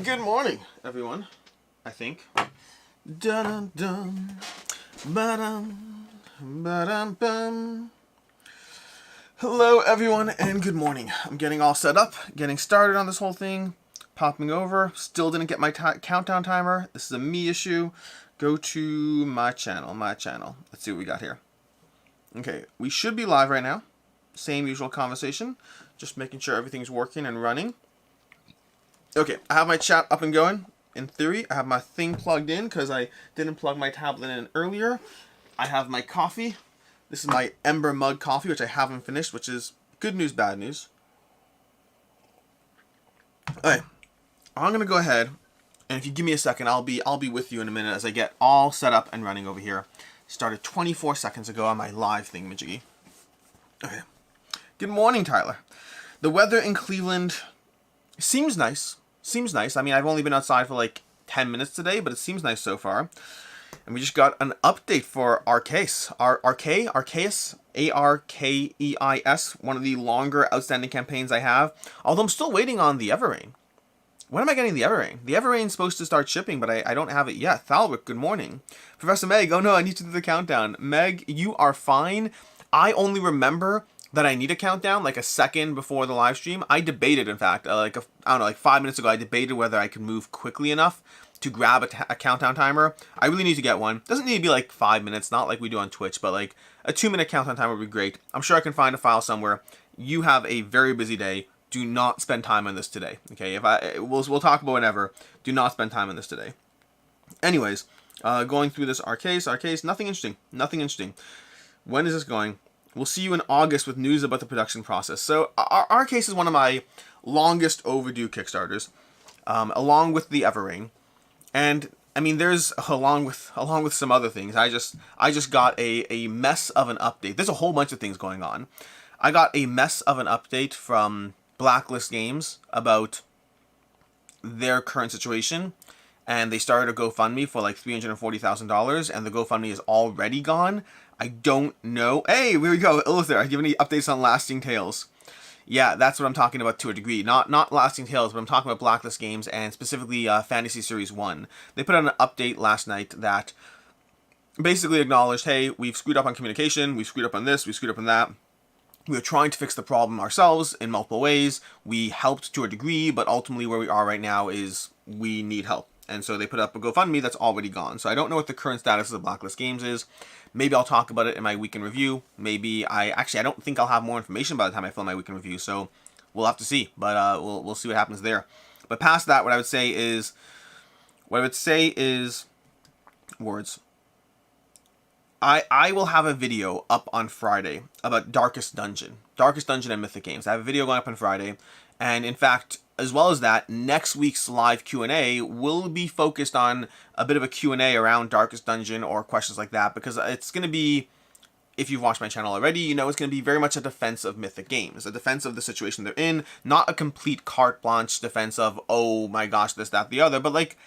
Good morning, everyone. I think. Dun dun ba-dum, ba-dum, bum. Hello, everyone, and good morning. I'm getting all set up, getting started on this whole thing, popping over. Still didn't get my countdown timer. This is a me issue. Go to my channel. Let's see what we got here. Okay, we should be live right now. Same usual conversation. Just making sure everything's working and running. Okay, I have my chat up and going. In theory, I have my thing plugged in because I didn't plug my tablet in earlier. I have my coffee. This is my Ember mug coffee, which I haven't finished, which is good news, bad news. Alright, I'm gonna go ahead, and if you give me a second, I'll be with you in a minute as I get all set up and running over here. Started 24 seconds ago on my live thing, Majiggy. Okay. Good morning, Tyler. The weather in Cleveland seems nice. I mean, I've only been outside for like 10 minutes today, but it seems nice so far. And we just got an update for Arceus. Arceus, A-R-K-E-I-S, one of the longer outstanding campaigns I have. Although I'm still waiting on the Everrain. When am I getting the Everrain? The Everrain's supposed to start shipping, but I don't have it yet. Thalwick, good morning. Professor Meg, oh no, I need to do the countdown. Meg, you are fine. I only remember that I need a countdown like a second before the live stream. I debated, in fact, I don't know, like 5 minutes ago, I debated whether I could move quickly enough to grab a countdown timer. I really need to get one. Doesn't need to be like 5 minutes, not like we do on Twitch, but like a 2-minute countdown timer would be great. I'm sure I can find a file somewhere. You have a very busy day. Do not spend time on this today. Okay, we'll talk about whenever. Do not spend time on this today. Anyways, going through this Arceus, nothing interesting. When is this going? We'll see you in August with news about the production process. So Arceus is one of my longest overdue Kickstarters, along with the Everrain, and I mean there's along with some other things. I just got a mess of an update. There's a whole bunch of things going on. I got a mess of an update from Blacklist Games about their current situation, and they started a GoFundMe for like $340,000, and the GoFundMe is already gone. I don't know. Hey, here we go. Illuthor, do you have any updates on Lasting Tales? Yeah, that's what I'm talking about to a degree. Not Lasting Tales, but I'm talking about Blacklist Games, and specifically Fantasy Series 1. They put out an update last night that basically acknowledged, hey, we've screwed up on communication, we've screwed up on this, we've screwed up on that. We were trying to fix the problem ourselves in multiple ways. We helped to a degree, but ultimately where we are right now is we need help. And so they put up a GoFundMe that's already gone. So I don't know what the current status of Blacklist Games is. Maybe I'll talk about it in my weekend review. Maybe I don't think I'll have more information by the time I film my weekend review. So we'll have to see. But we'll see what happens there. But past that, what I would say is words. I will have a video up on Friday about Darkest Dungeon and Mythic Games. I have a video going up on Friday, and in fact, as well as that, next week's live Q&A will be focused on a bit of a Q&A around Darkest Dungeon or questions like that, because it's going to be, if you've watched my channel already, you know it's going to be very much a defense of Mythic Games, a defense of the situation they're in, not a complete carte blanche defense of, oh my gosh, this, that, the other, but like,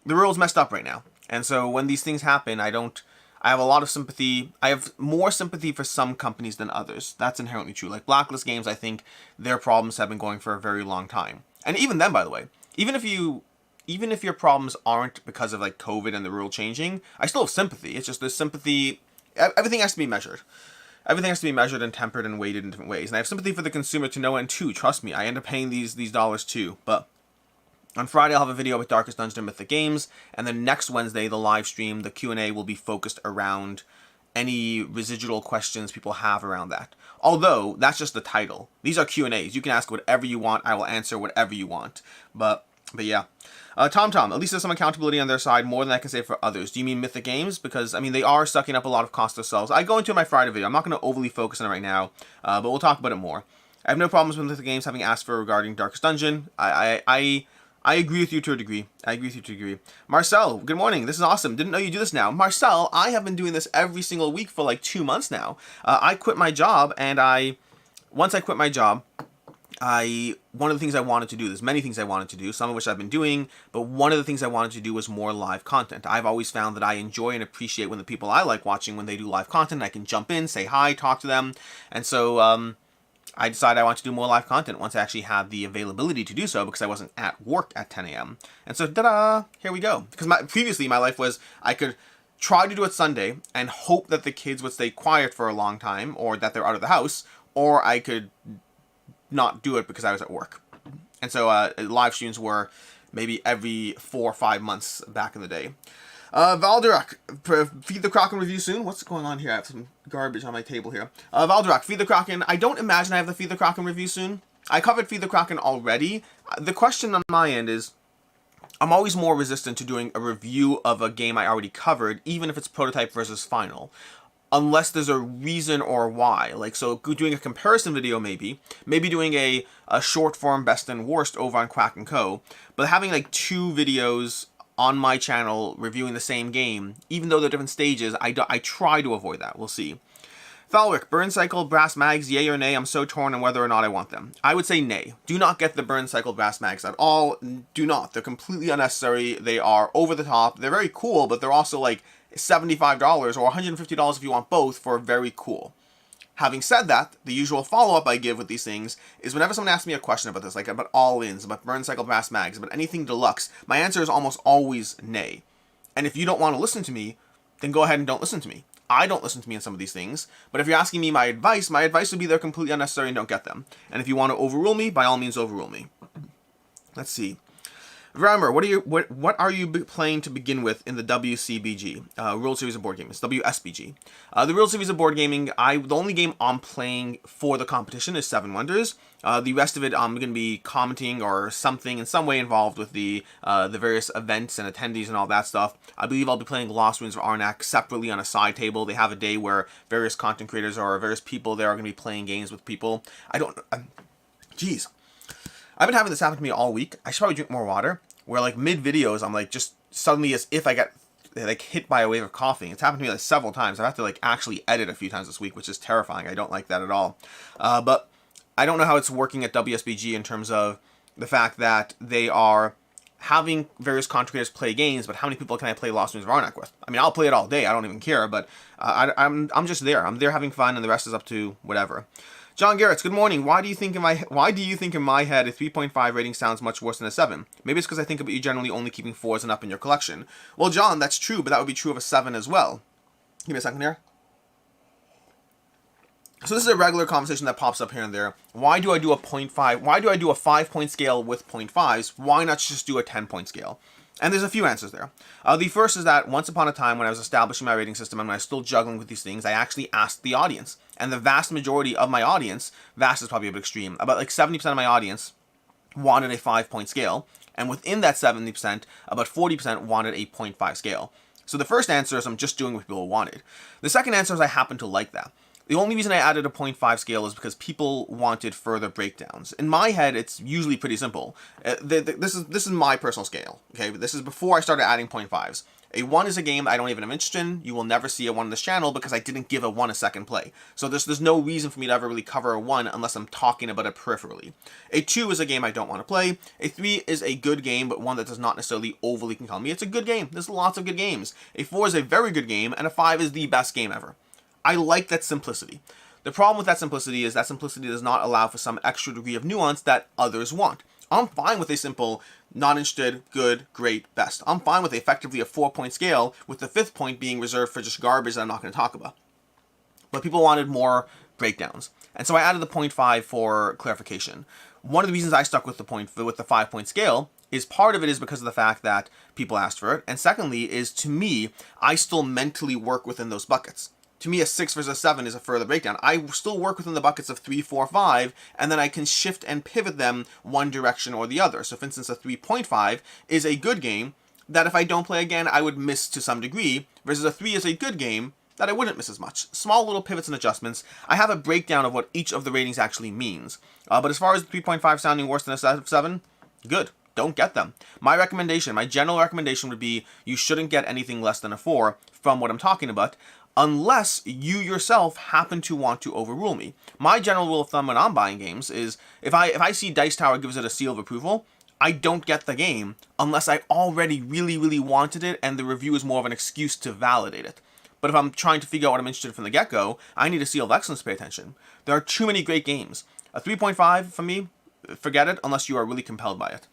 the world's messed up right now. And so when these things happen, I have a lot of sympathy. I have more sympathy for some companies than others. That's inherently true. Like Blacklist Games, I think their problems have been going for a very long time. And even then, by the way, even if your problems aren't because of like COVID and the world changing, I still have sympathy. It's just there's sympathy. Everything has to be measured. Everything has to be measured and tempered and weighted in different ways. And I have sympathy for the consumer to no end too. Trust me, I end up paying these dollars too. But on Friday, I'll have a video with Darkest Dungeon and Mythic Games, and then next Wednesday, the live stream, the Q&A will be focused around any residual questions people have around that. Although, that's just the title. These are Q&As. You can ask whatever you want. I will answer whatever you want. But yeah. Tom, at least there's some accountability on their side, more than I can say for others. Do you mean Mythic Games? Because, I mean, they are sucking up a lot of cost themselves. I go into my Friday video. I'm not going to overly focus on it right now, but we'll talk about it more. I have no problems with Mythic Games having asked for regarding Darkest Dungeon. I agree with you to a degree. Marcel, good morning. This is awesome. Didn't know you do this now. Marcel, I have been doing this every single week for like 2 months now. I quit my job, and once I quit my job, one of the things I wanted to do, there's many things I wanted to do, some of which I've been doing, but one of the things I wanted to do was more live content. I've always found that I enjoy and appreciate when the people I like watching, when they do live content, I can jump in, say hi, talk to them. And so, I decided I want to do more live content once I actually had the availability to do so because I wasn't at work at 10 a.m. And so, ta-da, here we go. Because previously my life was I could try to do it Sunday and hope that the kids would stay quiet for a long time or that they're out of the house, or I could not do it because I was at work. And so live streams were maybe every 4 or 5 months back in the day. Valderak, feed the Kraken review soon. What's going on here? I have some garbage on my table here. Valderak, feed the Kraken. I don't imagine I have the feed the Kraken review soon. I covered feed the Kraken already. The question on my end is, I'm always more resistant to doing a review of a game I already covered, even if it's prototype versus final, unless there's a reason or why. Like, so doing a comparison video maybe doing a short form best and worst over on BoardGameCo, but having like 2 videos on my channel reviewing the same game, even though they're different stages, I try to avoid that. We'll see. Falwick, Burn Cycle Brass Mags, yay or nay? I'm so torn on whether or not I want them. I would say nay. Do not get the Burn Cycle Brass Mags at all. Do not. They're completely unnecessary. They are over the top. They're very cool, but they're also like $75 or $150 if you want both for very cool. Having said that, the usual follow-up I give with these things is whenever someone asks me a question about this, like about all-ins, about Burn Cycle Brass Mags, about anything deluxe, my answer is almost always nay. And if you don't want to listen to me, then go ahead and don't listen to me. I don't listen to me on some of these things, but if you're asking me my advice would be they're completely unnecessary and don't get them. And if you want to overrule me, by all means overrule me. Let's see. Remember, what are you playing to begin with in the WCBG, World Series of Board Gaming? It's WSBG. The World Series of Board Gaming, the only game I'm playing for the competition is Seven Wonders. The rest of it, I'm going to be commenting or something in some way involved with the various events and attendees and all that stuff. I believe I'll be playing Lost Ruins of Arnak separately on a side table. They have a day where various content creators or various people there are going to be playing games with people. Jeez. I've been having this happen to me all week. I should probably drink more water. Where like mid videos, I'm like just suddenly as if I get like hit by a wave of coughing. It's happened to me like several times. I've had to like actually edit a few times this week, which is terrifying. I don't like that at all. But I don't know how it's working at WSBG in terms of the fact that they are having various content creators play games, but how many people can I play Lost Ruins of Arnak with? I mean, I'll play it all day. I don't even care. But I'm just there. I'm there having fun, and the rest is up to whatever. John Garrett's, good morning. Why do you think in my head a 3.5 rating sounds much worse than a 7? Maybe it's because I think about you generally only keeping 4s and up in your collection. Well, John, that's true, but that would be true of a 7 as well. Give me a second here. So this is a regular conversation that pops up here and there. Why do I do a 0.5? Why do I do a 5-point scale with 0.5s? Why not just do a 10-point scale? And there's a few answers there. The first is that once upon a time when I was establishing my rating system and when I was still juggling with these things, I actually asked the audience. And the vast majority of my audience, vast is probably a bit extreme, about like 70% of my audience wanted a 5-point scale. And within that 70%, about 40% wanted a 0.5 scale. So the first answer is I'm just doing what people wanted. The second answer is I happen to like that. The only reason I added a 0.5 scale is because people wanted further breakdowns. In my head, it's usually pretty simple. This is my personal scale. Okay, this is before I started adding 0.5s. A 1 is a game I don't even have interest in. You will never see a 1 on this channel because I didn't give a 1 a second play. So there's no reason for me to ever really cover a 1 unless I'm talking about it peripherally. A 2 is a game I don't want to play. A 3 is a good game, but one that does not necessarily overly compel me. It's a good game. There's lots of good games. A 4 is a very good game, and a 5 is the best game ever. I like that simplicity. The problem with that simplicity is that simplicity does not allow for some extra degree of nuance that others want. I'm fine with a simple, not interested, good, great, best. I'm fine with effectively a 4-point scale, with the 5th point being reserved for just garbage that I'm not going to talk about. But people wanted more breakdowns. And so I added the 0.5 for clarification. One of the reasons I stuck with the 5-point scale is part of it is because of the fact that people asked for it. And secondly is, to me, I still mentally work within those buckets. To me, a 6 versus a 7 is a further breakdown. I still work within the buckets of 3, 4, 5, and then I can shift and pivot them one direction or the other. So for instance, a 3.5 is a good game that if I don't play again, I would miss to some degree, versus a 3 is a good game that I wouldn't miss as much. Small little pivots and adjustments. I have a breakdown of what each of the ratings actually means. But as far as 3.5 sounding worse than a 7, good. Don't get them. My general recommendation would be you shouldn't get anything less than a 4 from what I'm talking about, unless you yourself happen to want to overrule me. My general rule of thumb when I'm buying games is if I see Dice Tower gives it a seal of approval, I don't get the game unless I already really, really wanted it and the review is more of an excuse to validate it. But if I'm trying to figure out what I'm interested in from the get-go, I need a seal of excellence to pay attention. There are too many great games. A 3.5 from me, forget it unless you are really compelled by it.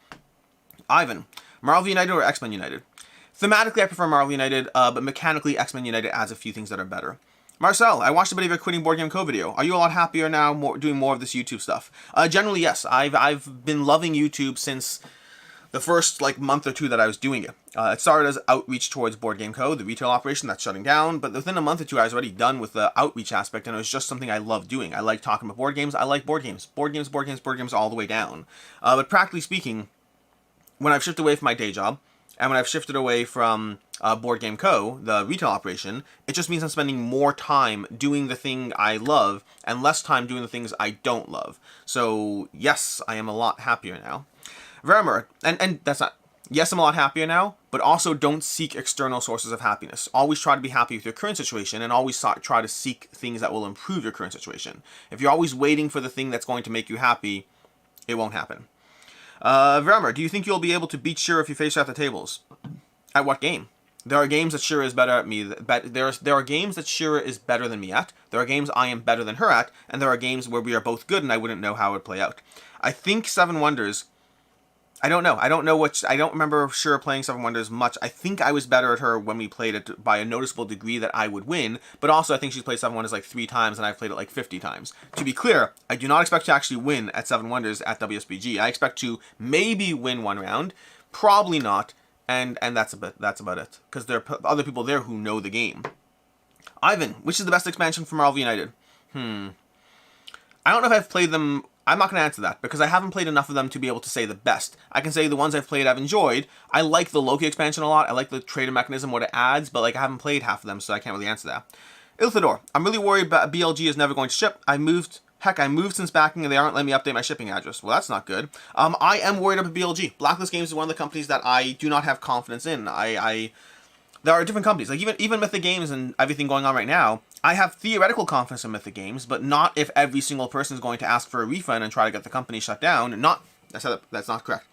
Ivan, Marvel United or X-Men United? Thematically, I prefer Marvel United, but mechanically, X-Men United adds a few things that are better. Marcel, I watched a bit of your quitting BoardGameCo video. Are you a lot happier now, doing more of this YouTube stuff? Generally, yes. I've been loving YouTube since the first month or two that I was doing it. It started as outreach towards BoardGameCo, the retail operation that's shutting down, but within a month or two I was already done with the outreach aspect, and it was just something I love doing. I like talking about board games. I like board games. Board games all the way down. But practically speaking, when I've shifted away from my day job, and when I've shifted away from BoardGameCo, the retail operation, it just means I'm spending more time doing the thing I love and less time doing the things I don't love. So yes, I am a lot happier now. Vermeer, and that's not, yes, I'm a lot happier now, but also don't seek external sources of happiness. Always try to be happy with your current situation, and always try to seek things that will improve your current situation. If you're always waiting for the thing that's going to make you happy, it won't happen. Vermeer, do you think you'll be able to beat Shira if you face her at the tables? At what game? There are games that Shira is better at me. There are games that Shira is better than me at. There are games I am better than her at, and there are games where we are both good and I wouldn't know how it would play out. I think Seven Wonders, I don't know. I don't remember Shira playing Seven Wonders much. I think I was better at her when we played it by a noticeable degree that I would win, but also I think she's played Seven Wonders 3 times and I've played it 50 times. To be clear, I do not expect to actually win at Seven Wonders at WSBG. I expect to maybe win one round, probably not, and that's about it, because there are other people there who know the game. Ivan, which is the best expansion for Marvel United? I don't know if I've played them. I'm not going to answer that, because I haven't played enough of them to be able to say the best. I can say the ones I've played I've enjoyed. I like the Loki expansion a lot. I like the trader mechanism, what it adds, but I haven't played half of them, so I can't really answer that. Ilthador, I'm really worried BLG is never going to ship. I moved since backing and they aren't letting me update my shipping address. Well, that's not good. I am worried about BLG. Blacklist Games is one of the companies that I do not have confidence in. There are different companies, even Mythic Games and everything going on right now. I have theoretical confidence in Mythic Games, but not if every single person is going to ask for a refund and try to get the company shut down. That's not correct.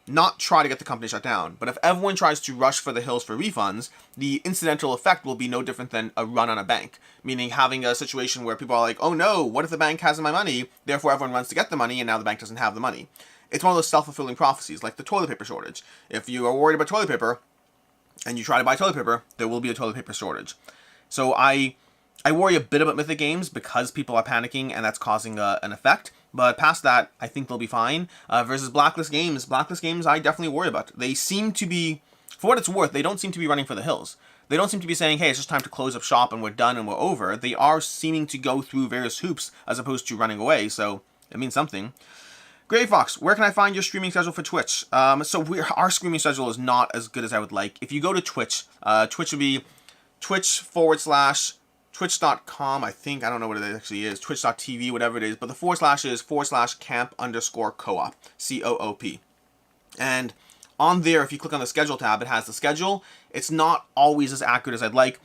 Not try to get the company shut down, but if everyone tries to rush for the hills for refunds, the incidental effect will be no different than a run on a bank. Meaning having a situation where people are like, oh no, what if the bank has my money? Therefore everyone runs to get the money and now the bank doesn't have the money. It's one of those self-fulfilling prophecies, like the toilet paper shortage. If you are worried about toilet paper, and you try to buy toilet paper, there will be a toilet paper shortage. So I worry a bit about Mythic Games because people are panicking and that's causing an effect. But past that, I think they'll be fine. Versus Blacklist Games, I definitely worry about. They seem to be, for what it's worth, they don't seem to be running for the hills. They don't seem to be saying, hey, it's just time to close up shop and we're done and we're over. They are seeming to go through various hoops as opposed to running away, so it means something. Grey Fox, where can I find your streaming schedule for Twitch? Our streaming schedule is not as good as I would like. If you go to Twitch, Twitch would be twitch.com, I think. I don't know what it actually is. Twitch.tv, whatever it is. But the / is /camp_co-op. COOP. And on there, if you click on the schedule tab, it has the schedule. It's not always as accurate as I'd like.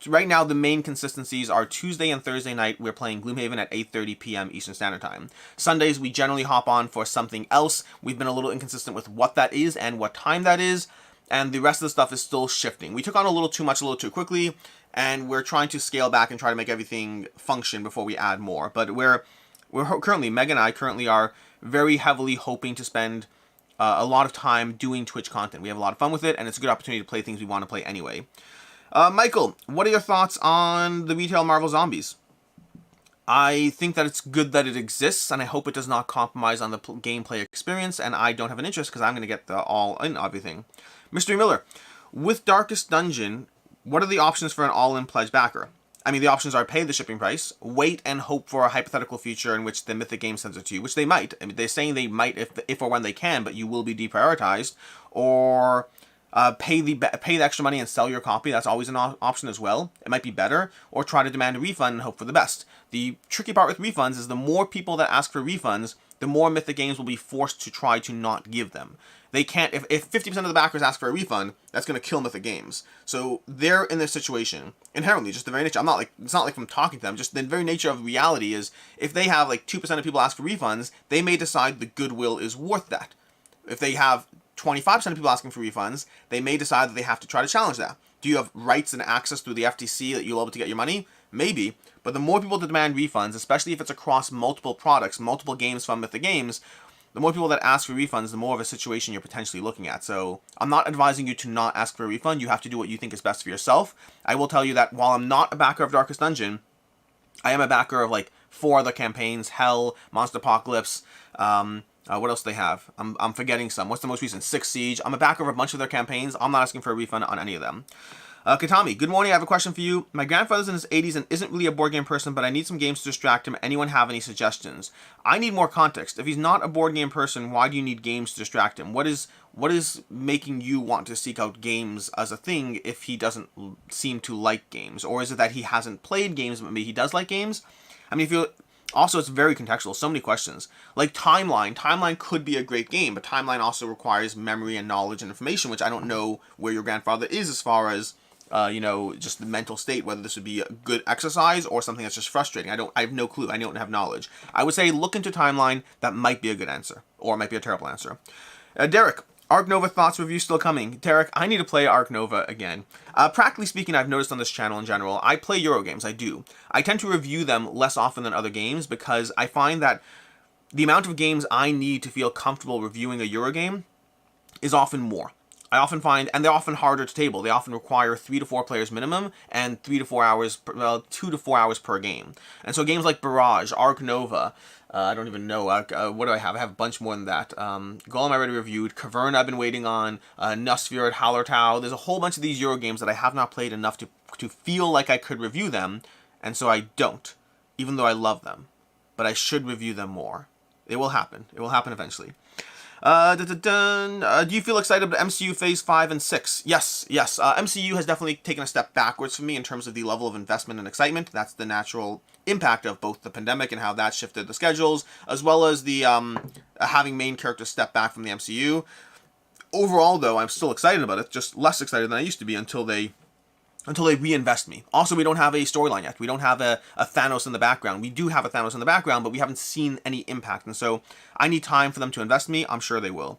Right now, the main consistencies are Tuesday and Thursday night, we're playing Gloomhaven at 8:30 p.m. Eastern Standard Time. Sundays, we generally hop on for something else. We've been a little inconsistent with what that is and what time that is, and the rest of the stuff is still shifting. We took on a little too much, a little too quickly, and we're trying to scale back and try to make everything function before we add more. But we're currently, Meg and I currently are very heavily hoping to spend a lot of time doing Twitch content. We have a lot of fun with it, and it's a good opportunity to play things we want to play anyway. Michael, what are your thoughts on the retail Marvel Zombies? I think that it's good that it exists, and I hope it does not compromise on the gameplay experience, and I don't have an interest because I'm going to get the all-in everything. Mystery Miller, with Darkest Dungeon, what are the options for an all-in pledge backer? I mean, the options are pay the shipping price, wait and hope for a hypothetical future in which the Mythic Game sends it to you, which they might. I mean, they're saying they might if or when they can, but you will be deprioritized, or pay the extra money and sell your copy. That's always an option as well. It might be better, or try to demand a refund and hope for the best. The tricky part with refunds is the more people that ask for refunds, the more Mythic Games will be forced to try to not give them. They can't, if 50% of the backers ask for a refund, that's going to kill Mythic Games. So they're in this situation inherently, just the very nature. It's not like I'm talking to them, just the very nature of reality is if they have 2% of people ask for refunds, they may decide the goodwill is worth that. If they have 25% of people asking for refunds, they may decide that they have to try to challenge that. Do you have rights and access through the FTC that you'll be able to get your money? Maybe. But the more people that demand refunds, especially if it's across multiple products, multiple games from Mythic Games, the more people that ask for refunds, the more of a situation you're potentially looking at. So I'm not advising you to not ask for a refund. You have to do what you think is best for yourself. I will tell you that while I'm not a backer of Darkest Dungeon, I am a backer of like 4 other campaigns: Hell, Monster Apocalypse. What else do they have? I'm forgetting some. What's the most recent? Six Siege. I'm a backer of a bunch of their campaigns. I'm not asking for a refund on any of them. Katami, good morning. I have a question for you. My grandfather's in his 80s and isn't really a board game person, but I need some games to distract him. Anyone have any suggestions? I need more context. If he's not a board game person, why do you need games to distract him? What is making you want to seek out games as a thing if he doesn't seem to like games? Or is it that he hasn't played games, but maybe he does like games? I mean, if you also, it's very contextual. So many questions. Like Timeline. Timeline could be a great game, but Timeline also requires memory and knowledge and information, which I don't know where your grandfather is as far as just the mental state, whether this would be a good exercise or something that's just frustrating. I have no clue. I don't have knowledge. I would say look into Timeline. That might be a good answer, or it might be a terrible answer. Derek, Ark Nova thoughts review still coming. Derek, I need to play Ark Nova again. Practically speaking, I've noticed on this channel in general, I play Euro games. I do. I tend to review them less often than other games because I find that the amount of games I need to feel comfortable reviewing a Euro game is often more. I often find, and they're often harder to table. They often require 3 to 4 players minimum and 3 to 4 hours, 2 to 4 hours per game. And so games like Barrage, Ark Nova, I don't even know, what do I have? I have a bunch more than that. Golem I already reviewed, Caverna I've been waiting on, Nussfjord, Hallertau. There's a whole bunch of these Euro games that I have not played enough to feel like I could review them, and so I don't, even though I love them. But I should review them more. It will happen. It will happen eventually. Do you feel excited about MCU Phase 5 and 6? Yes. MCU has definitely taken a step backwards for me in terms of the level of investment and excitement. That's the natural impact of both the pandemic and how that shifted the schedules, as well as the having main characters step back from the MCU. Overall, though, I'm still excited about it, just less excited than I used to be until they reinvest me. Also, we don't have a storyline yet. We don't have a Thanos in the background. We do have a Thanos in the background, but we haven't seen any impact. And so I need time for them to invest me. I'm sure they will.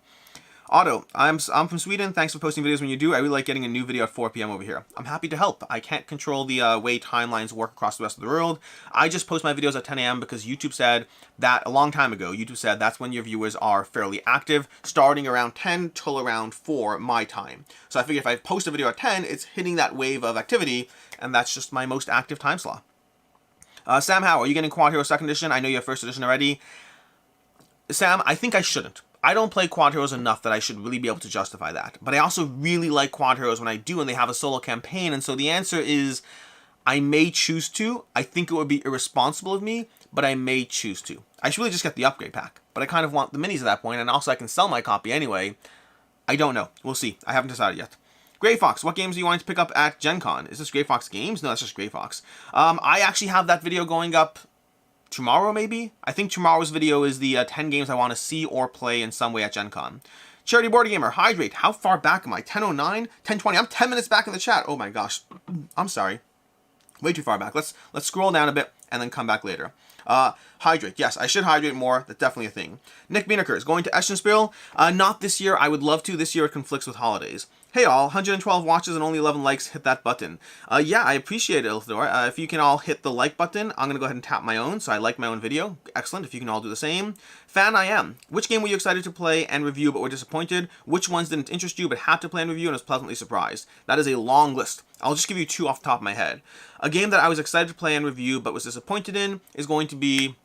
Otto, I'm from Sweden. Thanks for posting videos when you do. I really like getting a new video at 4 p.m. over here. I'm happy to help. I can't control the way timelines work across the rest of the world. I just post my videos at 10 a.m. because YouTube said that a long time ago. YouTube said that's when your viewers are fairly active, starting around 10 till around 4 my time. So I figure if I post a video at 10, it's hitting that wave of activity, and that's just my most active time slot. Sam Howe, are you getting Quad Hero 2nd Edition? I know you have 1st Edition already. Sam, I think I shouldn't. I don't play Quad Heroes enough that I should really be able to justify that. But I also really like Quad Heroes when I do, and they have a solo campaign. And so the answer is, I may choose to. I think it would be irresponsible of me, but I may choose to. I should really just get the upgrade pack. But I kind of want the minis at that point, and also I can sell my copy anyway. I don't know. We'll see. I haven't decided yet. Grey Fox, what games are you wanting to pick up at Gen Con? Is this Grey Fox Games? No, that's just Grey Fox. I actually have that video going up tomorrow, maybe? I think tomorrow's video is the 10 games I want to see or play in some way at Gen Con. Charity Board Gamer, Hydrate, how far back am I? 10:09? 10:20? I'm 10 minutes back in the chat. Oh my gosh. I'm sorry. Way too far back. Let's scroll down a bit and then come back later. Hydrate. Yes, I should hydrate more. That's definitely a thing. Nick Bieneker is going to Eschenspiel. Not this year. I would love to. This year it conflicts with holidays. Hey all, 112 watches and only 11 likes. Hit that button. Yeah, I appreciate it, Ilthor. If you can all hit the like button, I'm going to go ahead and tap my own, so I like my own video. Excellent, if you can all do the same. Fan I am. Which game were you excited to play and review but were disappointed? Which ones didn't interest you but had to play and review and was pleasantly surprised? That is a long list. I'll just give you 2 off the top of my head. A game that I was excited to play and review but was disappointed in is going to be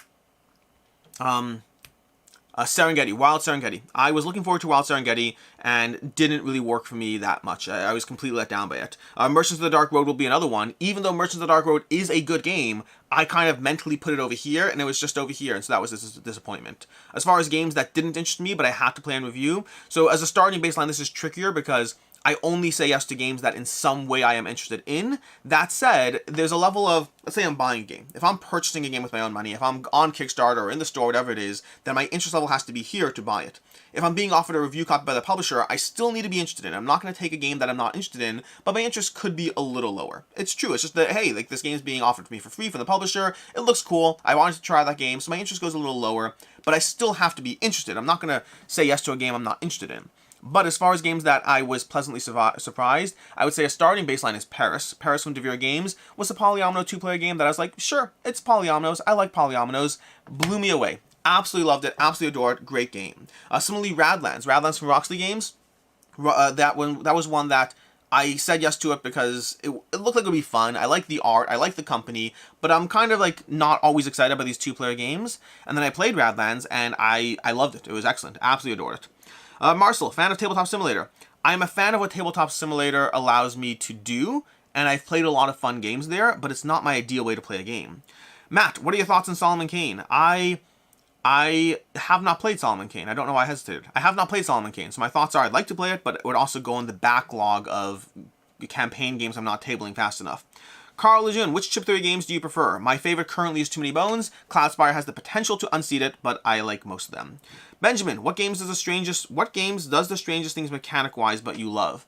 Serengeti, Wild Serengeti. I was looking forward to Wild Serengeti and didn't really work for me that much. I was completely let down by it. Merchants of the Dark Road will be another one. Even though Merchants of the Dark Road is a good game, I kind of mentally put it over here, and it was just over here, and so that was a disappointment. As far as games that didn't interest me, but I had to play and review, so as a starting baseline, this is trickier because I only say yes to games that in some way I am interested in. That said, there's a level of, let's say I'm buying a game. If I'm purchasing a game with my own money, if I'm on Kickstarter or in the store, whatever it is, then my interest level has to be here to buy it. If I'm being offered a review copy by the publisher, I still need to be interested in it. I'm not going to take a game that I'm not interested in, but my interest could be a little lower. It's true. It's just that, hey, like this game's being offered to me for free from the publisher. It looks cool. I wanted to try that game, so my interest goes a little lower, but I still have to be interested. I'm not going to say yes to a game I'm not interested in. But as far as games that I was pleasantly surprised, I would say a starting baseline is Paris. Paris from Devere Games was a polyomino 2-player game that I was like, sure, it's polyominoes. I like polyominoes. Blew me away. Absolutely loved it. Absolutely adored it. Great game. Similarly, Radlands. Radlands from Roxley Games. That was one that I said yes to it because it looked like it would be fun. I like the art, I like the company, but I'm kind of like not always excited about these 2-player games. And then I played Radlands and I loved it. It was excellent. Absolutely adored it. Marcel, fan of Tabletop Simulator. I'm a fan of what Tabletop Simulator allows me to do, and I've played a lot of fun games there, but it's not my ideal way to play a game. Matt, what are your thoughts on Solomon Kane? I have not played Solomon Kane. I don't know why I hesitated. I have not played Solomon Kane, so my thoughts are I'd like to play it, but it would also go in the backlog of campaign games I'm not tabling fast enough. Carl Lejeune, which chip theory games do you prefer? My favorite currently is Too Many Bones. Cloudspire has the potential to unseat it, but I like most of them. Benjamin, what games does the strangest things mechanic-wise but you love?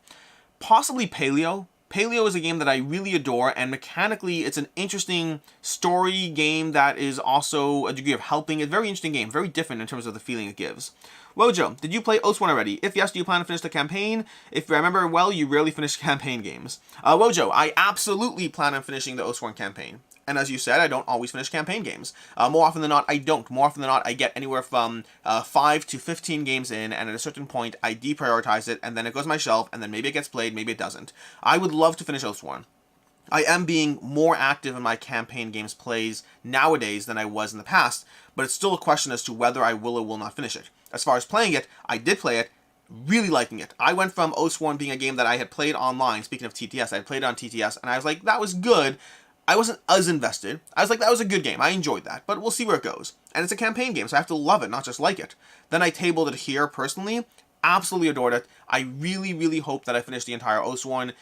Possibly Paleo. Paleo is a game that I really adore, and mechanically it's an interesting story game that is also a degree of helping. It's a very interesting game, very different in terms of the feeling it gives. Wojo, did you play Oathsworn already? If yes, do you plan to finish the campaign? If I remember well, you rarely finish campaign games. Wojo, I absolutely plan on finishing the Oathsworn campaign. And as you said, I don't always finish campaign games. More often than not, I don't. More often than not, I get anywhere from 5 to 15 games in, and at a certain point, I deprioritize it, and then it goes on my shelf, and then maybe it gets played, maybe it doesn't. I would love to finish Oathsworn. I am being more active in my campaign games plays nowadays than I was in the past, but it's still a question as to whether I will or will not finish it. As far as playing it, I did play it, really liking it. I went from Oathsworn being a game that I had played online, speaking of TTS, I had played it on TTS, and I was like, that was good. I wasn't as invested. I was like, that was a good game. I enjoyed that, but we'll see where it goes. And it's a campaign game, so I have to love it, not just like it. Then I tabled it here personally. Absolutely adored it. I really, really hope that I finish the entire Oathsworn.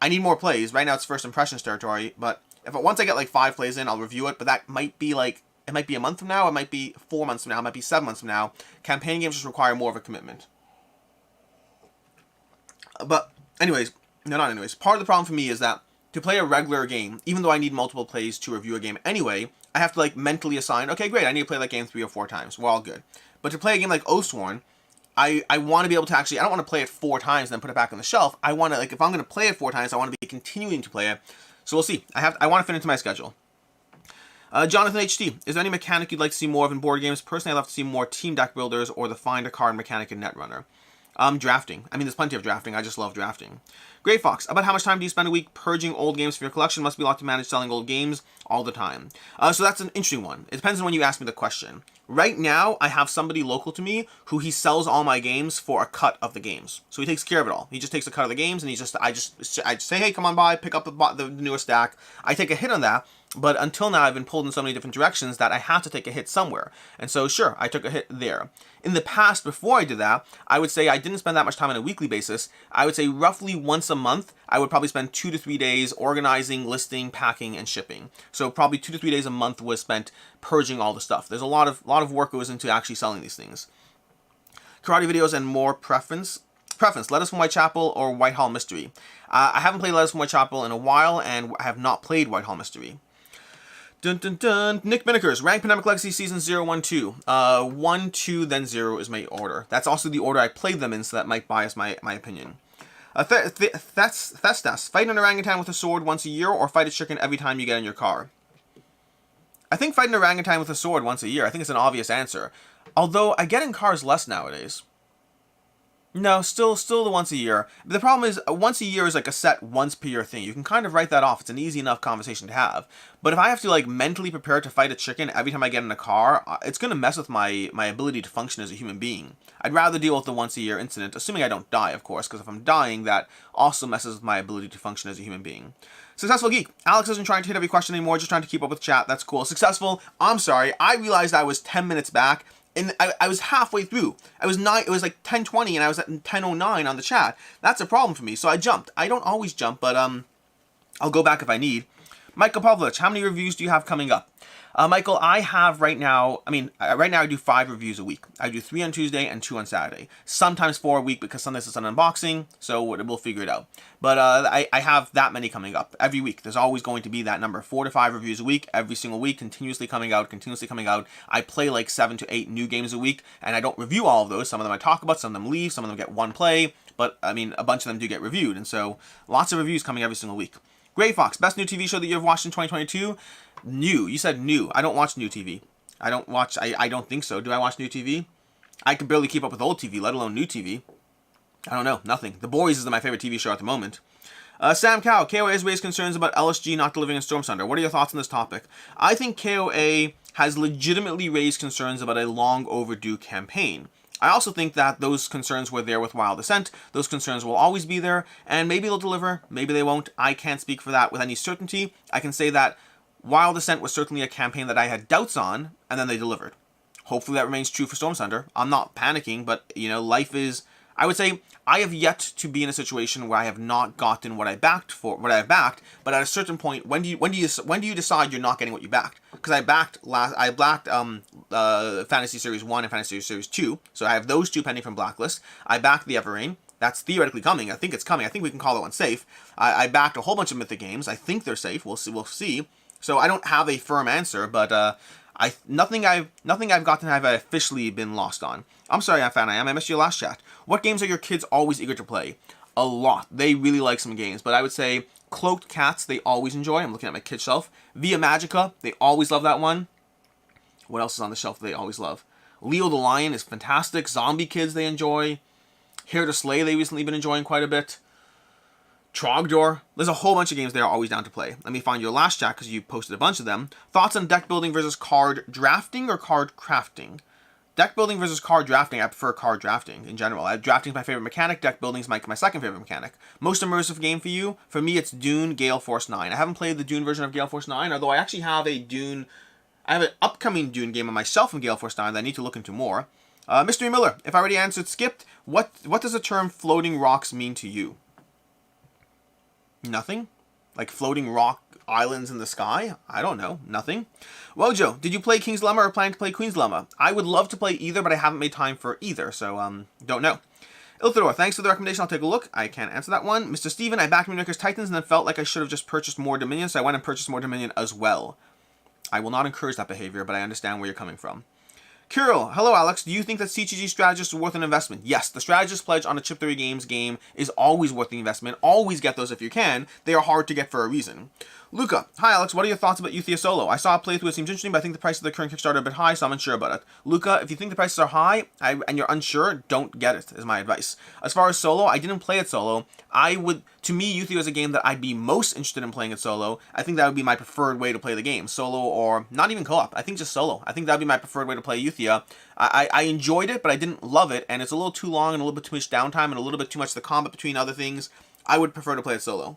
I need more plays. Right now it's first impressions territory, but once I get like 5 plays in, I'll review it, but that might be like, it might be a month from now, it might be 4 months from now, it might be 7 months from now. Campaign games just require more of a commitment. But anyways, no, not anyways. Part of the problem for me is that to play a regular game, even though I need multiple plays to review a game anyway, I have to like mentally assign, okay, great, I need to play that game 3 or 4 times. We're all good. But to play a game like Oathsworn, I want to be able to actually, I don't want to play it 4 times and then put it back on the shelf. I want to, like, if I'm going to play it 4 times, I want to be continuing to play it. So we'll see. I want to fit into my schedule. Jonathan HT, is there any mechanic you'd like to see more of in board games? Personally, I'd love to see more team deck builders or the find a card mechanic in Netrunner. Drafting. I mean, there's plenty of drafting. I just love drafting. Grey Fox, about how much time do you spend a week purging old games for your collection? Must be a lot to manage selling old games all the time. So that's an interesting one. It depends on when you ask me the question. Right now, I have somebody local to me who he sells all my games for a cut of the games. So he takes care of it all. He just takes a cut of the games, and I just say, hey, come on by, pick up the newest stack. I take a hit on that. But until now, I've been pulled in so many different directions that I have to take a hit somewhere. And so, sure, I took a hit there. In the past, before I did that, I would say I didn't spend that much time on a weekly basis. I would say roughly once a month, I would probably spend 2 to 3 days organizing, listing, packing, and shipping. So probably 2 to 3 days a month was spent purging all the stuff. There's a lot of work goes into actually selling these things. Karate videos and more preference. Letters from Whitechapel or Whitehall Mystery. I haven't played Letters from Whitechapel in a while, and I have not played Whitehall Mystery. Dun dun dun. Nick Binnickers, rank Pandemic Legacy Season 0, 1, 2. 1, 2, then 0 is my order. That's also the order I played them in, so that might bias my opinion. Thestas, fight an orangutan with a sword once a year, or fight a chicken every time you get in your car? I think fight an orangutan with a sword once a year. I think it's an obvious answer. Although, I get in cars less nowadays. No, still the once a year. But the problem is, once a year is like a set once per year thing. You can kind of write that off. It's an easy enough conversation to have. But if I have to like mentally prepare to fight a chicken every time I get in a car, it's going to mess with my ability to function as a human being. I'd rather deal with the once a year incident, assuming I don't die, of course, because if I'm dying, that also messes with my ability to function as a human being. Successful Geek. Alex isn't trying to hit every question anymore, just trying to keep up with chat. That's cool. Successful. I'm sorry. I realized I was 10 minutes back. And I was halfway through. It was like 10:20 and I was at 10:09 on the chat. That's a problem for me, so I jumped. I don't always jump, but I'll go back if I need. Michael Pavlovich, how many reviews do you have coming up? Michael, I have right now, right now I do 5 reviews a week. I do 3 on Tuesday and 2 on Saturday. Sometimes 4 a week because sometimes it's an unboxing, so we'll figure it out. But I have that many coming up every week. There's always going to be that number, 4 to 5 reviews a week, every single week, continuously coming out. I play like 7 to 8 new games a week, and I don't review all of those. Some of them I talk about, some of them leave, some of them get one play, but I mean, a bunch of them do get reviewed, and so lots of reviews coming every single week. Gray Fox, best new TV show that you have watched in 2022? New. You said new. I don't watch new TV. I don't think so. Do I watch new TV? I can barely keep up with old TV, let alone new TV. I don't know. Nothing. The Boys is my favorite TV show at the moment. Sam Cow, KOA has raised concerns about LSG not delivering in Storm Thunder. What are your thoughts on this topic? I think KOA has legitimately raised concerns about a long overdue campaign. I also think that those concerns were there with Wild Ascent. Those concerns will always be there, and maybe they'll deliver, maybe they won't. I can't speak for that with any certainty. I can say that Wild Ascent was certainly a campaign that I had doubts on, and then they delivered. Hopefully that remains true for Storm Thunder. I'm not panicking, but, life is... I would say I have yet to be in a situation where I have not gotten what I backed, but at a certain point, when do you decide you're not getting what you backed? Because I backed Fantasy Series 1 and Fantasy Series 2, so I have those 2 pending from Blacklist. I backed the Everrain. That's theoretically coming. I think it's coming. I think we can call that one safe. I backed a whole bunch of Mythic games. I think they're safe. We'll see. So I don't have a firm answer, but nothing I've gotten have I officially been lost on. I'm sorry, I missed your last chat. What games are your kids always eager to play? A lot. They really like some games, but I would say Cloaked Cats they always enjoy. I'm looking at my kid's shelf. Via Magica, they always love that one. What else is on the shelf that they always love? Leo the Lion is fantastic. Zombie Kids they enjoy. Here to Slay they recently been enjoying quite a bit. Trogdor. There's a whole bunch of games they're always down to play. Let me find your last chat because you posted a bunch of them. Thoughts on deck building versus card drafting or card crafting? Deck building versus card drafting, I prefer card drafting in general. Drafting is my favorite mechanic, deck building is my second favorite mechanic. Most immersive game for you? For me, it's Dune Gale Force 9. I haven't played the Dune version of Gale Force 9, although I actually have I have an upcoming Dune game on my shelf in Gale Force 9 that I need to look into more. Mystery Miller, if I already answered skipped, what does the term floating rocks mean to you? Nothing? Like floating rock islands in the sky? I don't know. Nothing. Wojo, did you play King's Dilemma or plan to play Queen's Dilemma? I would love to play either, but I haven't made time for either, so don't know. Ilthador, thanks for the recommendation. I'll take a look. I can't answer that one. Mr. Steven, I backed Moonraker's Titans and then felt like I should have just purchased more Dominion, so I went and purchased more Dominion as well. I will not encourage that behavior, but I understand where you're coming from. Kirill, hello Alex, do you think that CTG strategists are worth an investment? Yes, the strategist pledge on a Chip Theory Games game is always worth the investment. Always get those if you can. They are hard to get for a reason. Luca, hi Alex, what are your thoughts about Uthia Solo? I saw a playthrough, it seems interesting, but I think the price of the current Kickstarter are a bit high, so I'm unsure about it. Luca, if you think the prices are high and you're unsure, don't get it, is my advice. As far as solo, I didn't play it solo. To me, Uthia is a game that I'd be most interested in playing it solo. I think that would be my preferred way to play the game. Solo or not even co-op. I think just solo. I think that would be my preferred way to play Uthia. I enjoyed it, but I didn't love it, and it's a little too long and a little bit too much downtime and a little bit too much the combat between other things. I would prefer to play it solo.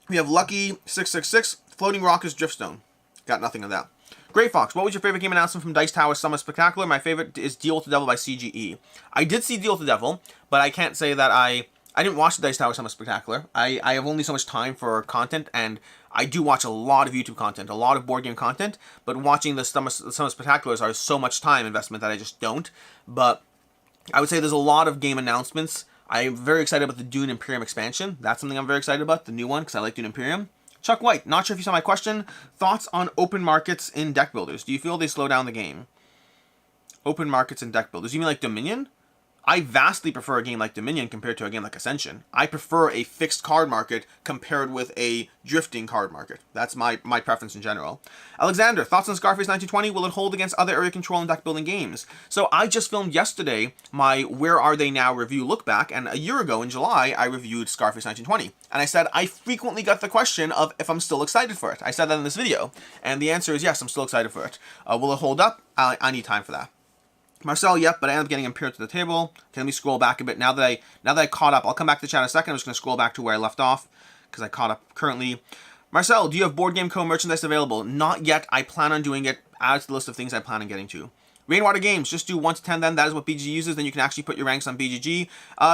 We have Lucky666, Floating Rock is Driftstone. Got nothing on that. Great Fox, what was your favorite game announcement from Dice Tower Summer Spectacular? My favorite is Deal with the Devil by CGE. I did see Deal with the Devil, but I can't say that I didn't watch the Dice Tower Summer Spectacular. I have only so much time for content, and I do watch a lot of YouTube content, a lot of board game content, but watching the Summer Spectaculars are so much time investment that I just don't. But I would say there's a lot of game announcements. I'm very excited about the Dune Imperium expansion. That's something I'm very excited about, the new one, because I like Dune Imperium. Chuck White, not sure if you saw my question. Thoughts on open markets in deck builders? Do you feel they slow down the game? Open markets in deck builders. You mean like Dominion? I vastly prefer a game like Dominion compared to a game like Ascension. I prefer a fixed card market compared with a drifting card market. That's my preference in general. Alexander, thoughts on Scarface 1920? Will it hold against other area control and deck building games? So I just filmed yesterday my Where Are They Now review look back, and a year ago in July, I reviewed Scarface 1920. And I said I frequently got the question of if I'm still excited for it. I said that in this video. And the answer is yes, I'm still excited for it. Will it hold up? I need time for that. Marcel, yep, but I ended up getting Imperial to the table. Okay, let me scroll back a bit. Now that I caught up, I'll come back to the chat in a second. I'm just going to scroll back to where I left off because I caught up currently. Marcel, do you have BoardGameCo merchandise available? Not yet. I plan on doing it. Add to the list of things I plan on getting to. Rainwater Games, just do 1 to 10 then. That is what BGG uses. Then you can actually put your ranks on BGG.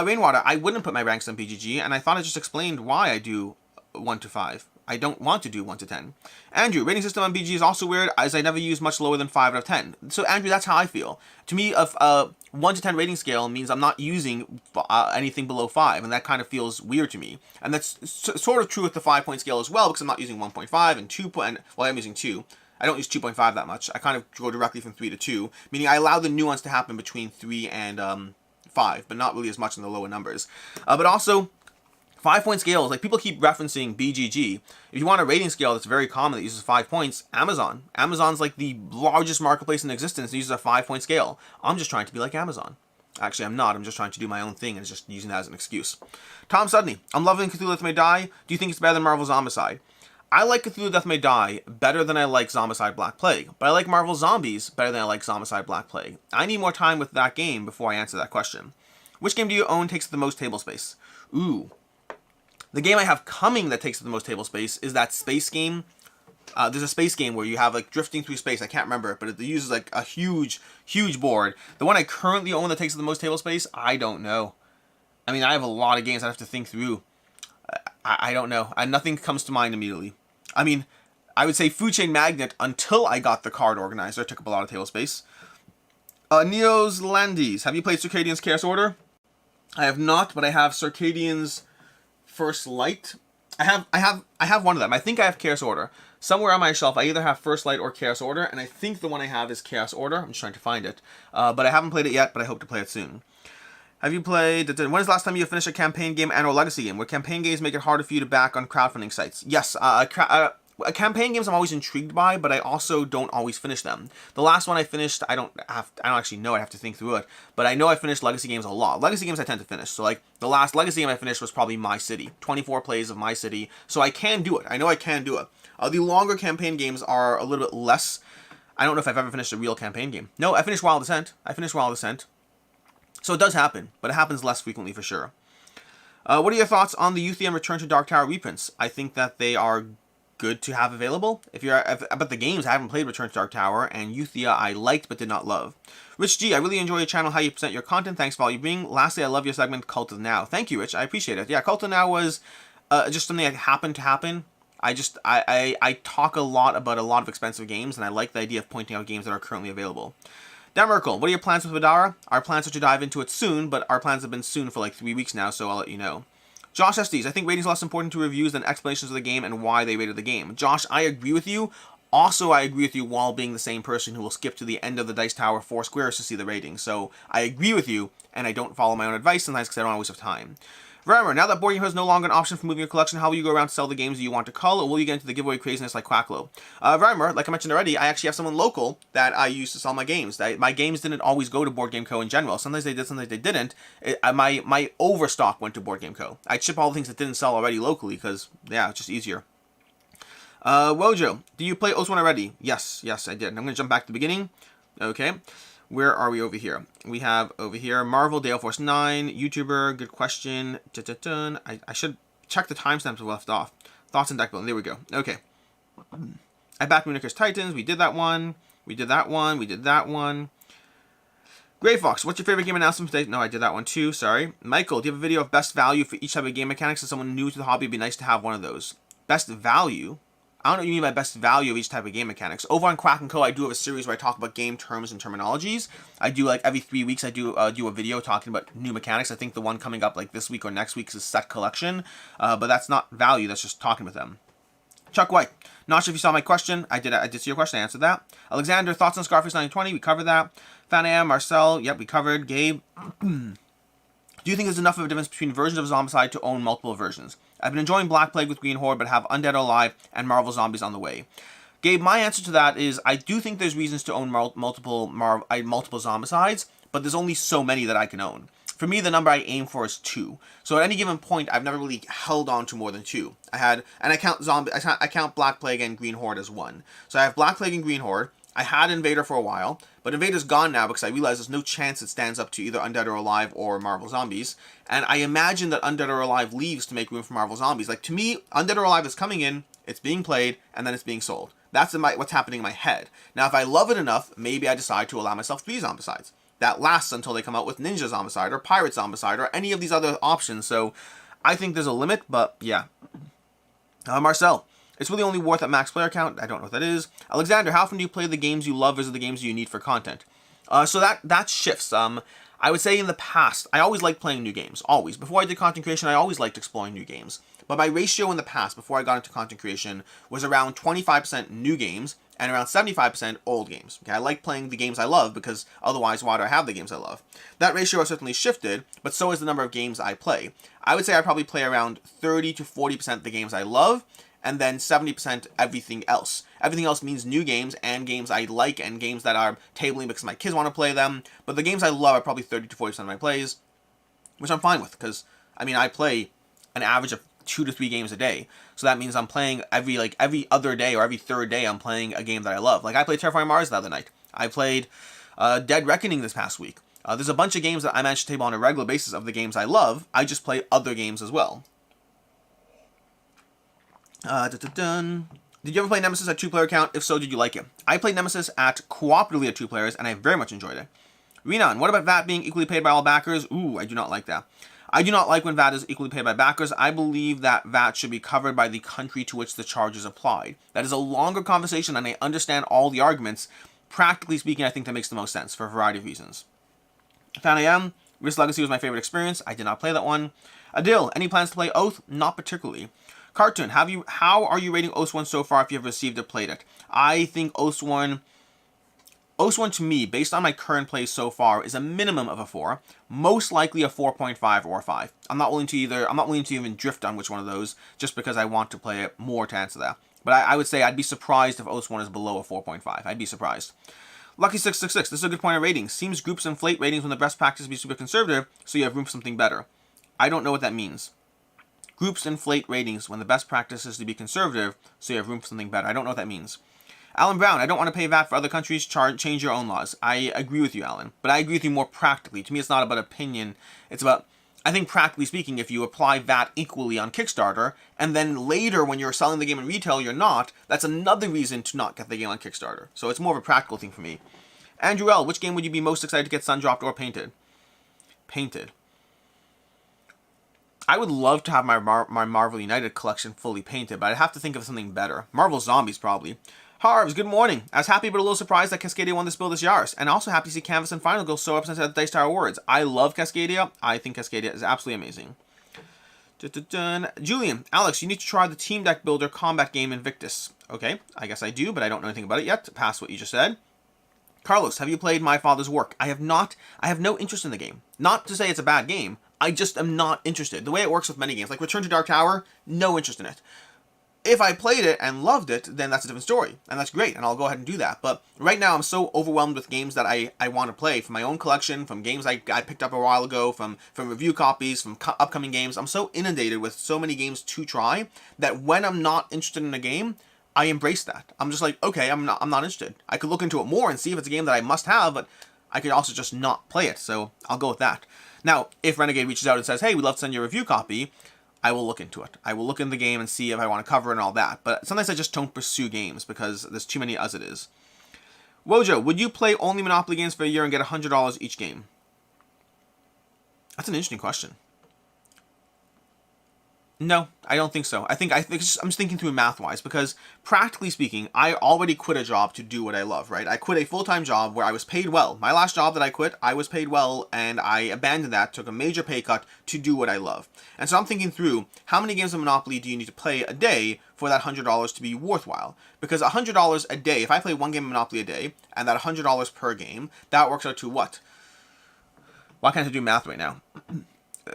Rainwater, I wouldn't put my ranks on BGG, and I thought I just explained why I do 1 to 5. I don't want to do 1 to 10. Andrew, rating system on BG is also weird, as I never use much lower than 5 out of 10. So Andrew, that's how I feel. To me, a 1 to 10 rating scale means I'm not using anything below 5, and that kind of feels weird to me. And that's sort of true with the 5-point scale as well, because I'm not using 1.5 and 2. Well, I'm using 2. I don't use 2.5 that much. I kind of go directly from 3 to 2, meaning I allow the nuance to happen between 3 and 5, but not really as much in the lower numbers. But also, 5-point scales, like people keep referencing BGG. If you want a rating scale that's very common that uses 5 points, Amazon. Amazon's like the largest marketplace in existence that uses a 5-point scale. I'm just trying to be like Amazon. Actually, I'm not. I'm just trying to do my own thing and just using that as an excuse. Tom Sudney, I'm loving Cthulhu Death May Die. Do you think it's better than Marvel's Zombicide? I like Cthulhu Death May Die better than I like Zombicide Black Plague, but I like Marvel Zombies better than I like Zombicide Black Plague. I need more time with that game before I answer that question. Which game do you own takes the most table space? Ooh. The game I have coming that takes the most table space is that space game. There's a space game where you have like drifting through space. I can't remember it, but it uses like a huge board. The one I currently own that takes the most table space, I don't know. I mean, I have a lot of games I have to think through. I don't know. Nothing comes to mind immediately. I mean, I would say Food Chain Magnet until I got the card organizer. It took up a lot of table space. Neo's Landes. Have you played Circadian's Chaos Order? I have not, but I have Circadian's First Light. I have one of them. I think I have Chaos Order. Somewhere on my shelf, I either have First Light or Chaos Order, and I think the one I have is Chaos Order. I'm just trying to find it. But I haven't played it yet, but I hope to play it soon. Have you played... When is the last time you finished a campaign game and or legacy game? Would campaign games make it harder for you to back on crowdfunding sites? Yes. Campaign games I'm always intrigued by, but I also don't always finish them. The last one I finished, I don't actually know. I have to think through it. But I know I finished legacy games a lot. Legacy games I tend to finish. So like the last legacy game I finished was probably My City. 24 plays of My City. So I can do it. I know I can do it. The longer campaign games are a little bit less. I don't know if I've ever finished a real campaign game. No, I finished Wild Descent. So it does happen, but it happens less frequently for sure. What are your thoughts on the Euthium Return to Dark Tower reprints? I think that they are good to have available. But the games, I haven't played Return to Dark Tower, and Euthia I liked but did not love. Rich G, I really enjoy your channel, how you present your content. Thanks for all you bring. Lastly, I love your segment, Cult of Now. Thank you, Rich. I appreciate it. Yeah, Cult of Now was just something that happened to happen. I talk a lot about a lot of expensive games, and I like the idea of pointing out games that are currently available. Dan Merkel, what are your plans with Vidara? Our plans are to dive into it soon, but our plans have been soon for like 3 weeks now, so I'll let you know. Josh Estes, I think ratings are less important to reviews than explanations of the game and why they rated the game. Josh, I agree with you. Also, I agree with you while being the same person who will skip to the end of the Dice Tower 4 squares to see the rating. So, I agree with you, and I don't follow my own advice sometimes because I don't always have time. Remember, now that BoardGameCo is no longer an option for moving your collection, how will you go around to sell the games that you want to cull, or will you get into the giveaway craziness like Quacklo? Remember, like I mentioned already, I actually have someone local that I use to sell my games. My games didn't always go to BoardGameCo in general. Sometimes they did, sometimes they didn't. My overstock went to BoardGameCo. I'd ship all the things that didn't sell already locally because, yeah, it's just easier. Wojo, do you play Oath1 already? Yes, I did. I'm going to jump back to the beginning. Okay. Where are we over here? We have over here Marvel, Dale Force 9, YouTuber, good question. I should check the timestamps we left off. Thoughts on deck building. There we go. Okay. I backed Moonikers Titans. We did that one. We did that one. Gray Fox, what's your favorite game announcement today? No, I did that one too. Sorry. Michael, do you have a video of best value for each type of game mechanics? As someone new to the hobby, it'd be nice to have one of those. Best value? I don't know what you mean by best value of each type of game mechanics. Over on Quack & Co, I do have a series where I talk about game terms and terminologies. I do, like, every 3 weeks, I do a video talking about new mechanics. I think the one coming up, like, this week or next week is Set Collection. But that's not value, that's just talking with them. Chuck White, not sure if you saw my question. I did see your question, I answered that. Alexander, thoughts on Scarface 920? We covered that. Fanam, Marcel, yep, we covered. Gabe, do you think there's enough of a difference between versions of Zombicide to own multiple versions? I've been enjoying Black Plague with Green Horde, but have Undead Alive and Marvel Zombies on the way. Gabe, my answer to that is I do think there's reasons to own multiple Zombicides, but there's only so many that I can own. For me, the number I aim for is 2. So at any given point, I've never really held on to more than 2. I count Black Plague and Green Horde as 1. So I have Black Plague and Green Horde. I had Invader for a while, but Invader's gone now because I realize there's no chance it stands up to either Undead or Alive or Marvel Zombies. And I imagine that Undead or Alive leaves to make room for Marvel Zombies. Like, to me, Undead or Alive is coming in, it's being played, and then it's being sold. That's what's happening in my head. Now, if I love it enough, maybe I decide to allow myself 3 Zombicides. That lasts until they come out with Ninja Zombicide or Pirate Zombicide or any of these other options. So I think there's a limit, but yeah. Marcel, it's really only worth a max player count. I don't know what that is. Alexander, how often do you play the games you love versus the games you need for content? So that shifts. I would say in the past, I always liked playing new games. Always. Before I did content creation, I always liked exploring new games. But my ratio in the past, before I got into content creation, was around 25% new games and around 75% old games. Okay, I like playing the games I love because otherwise why do I have the games I love? That ratio has certainly shifted, but so has the number of games I play. I would say I probably play around 30 to 40% the games I love, and then 70% everything else. Everything else means new games and games I like and games that are tabling because my kids want to play them. But the games I love are probably 30 to 40% of my plays, which I'm fine with because, I mean, I play an average of 2 to 3 games a day. So that means I'm playing every other day or every third day I'm playing a game that I love. Like I played Terraforming Mars the other night. I played Dead Reckoning this past week. There's a bunch of games that I manage to table on a regular basis of the games I love. I just play other games as well. Did you ever play Nemesis at 2-player count? If so, did you like it? I played Nemesis at cooperatively at 2 players, and I very much enjoyed it. Renan, what about VAT being equally paid by all backers? Ooh, I do not like that. I do not like when VAT is equally paid by backers. I believe that VAT should be covered by the country to which the charge is applied. That is a longer conversation, and I understand all the arguments. Practically speaking, I think that makes the most sense for a variety of reasons. Fan I am. Risk Legacy was my favorite experience. I did not play that one. Adil, any plans to play Oath? Not particularly. Cartoon, how are you rating Oathsworn so far if you have received or played it? I think Oathsworn to me, based on my current plays so far, is a minimum of a 4, most likely a 4.5 or a 5. I'm not willing to even drift on which one of those, just because I want to play it more to answer that. But I would say I'd be surprised if Oathsworn is below a 4.5. I'd be surprised. Lucky666, this is a good point of ratings. Seems groups inflate ratings when the best practice is to be super conservative, so you have room for something better. I don't know what that means. Groups inflate ratings when the best practice is to be conservative, so you have room for something better. I don't know what that means. Alan Brown, I don't want to pay VAT for other countries. Change your own laws. I agree with you, Alan. But I agree with you more practically. To me, it's not about opinion. It's about, I think practically speaking, if you apply VAT equally on Kickstarter, and then later when you're selling the game in retail, you're not, that's another reason to not get the game on Kickstarter. So it's more of a practical thing for me. Andrew L., which game would you be most excited to get sun-dropped or painted? Painted. I would love to have my Marvel United collection fully painted, but I'd have to think of something better. Marvel Zombies, probably. Harves, good morning. I was happy but a little surprised that Cascadia won this build this Yaris, and also happy to see Canvas and Final go so represented at the Dice Tower Awards. I love Cascadia. I think Cascadia is absolutely amazing. Julian, Alex, you need to try the Team Deck Builder combat game Invictus. Okay, I guess I do, but I don't know anything about it yet, past what you just said. Carlos, have you played My Father's Work? I have not. I have no interest in the game. Not to say it's a bad game. I just am not interested. The way it works with many games, like Return to Dark Tower, no interest in it. If I played it and loved it, then that's a different story. And that's great, and I'll go ahead and do that. But right now, I'm so overwhelmed with games that I want to play. From my own collection, from games I picked up a while ago, from review copies, from upcoming games. I'm so inundated with so many games to try that when I'm not interested in a game, I embrace that. I'm just like, okay, I'm not interested. I could look into it more and see if it's a game that I must have, but I could also just not play it. So I'll go with that. Now, if Renegade reaches out and says, hey, we'd love to send you a review copy, I will look into it. I will look in the game and see if I want to cover it and all that. But sometimes I just don't pursue games because there's too many as it is. Wojo, would you play only Monopoly games for a year and get $100 each game? That's an interesting question. No, I don't think so. I'm just thinking through math-wise, because practically speaking, I already quit a job to do what I love, right? I quit a full-time job where I was paid well. My last job that I quit, I was paid well, and I abandoned that, took a major pay cut to do what I love. And so I'm thinking through, how many games of Monopoly do you need to play a day for that $100 to be worthwhile? Because $100 a day, if I play one game of Monopoly a day, and that $100 per game, that works out to what? Why can't I do math right now?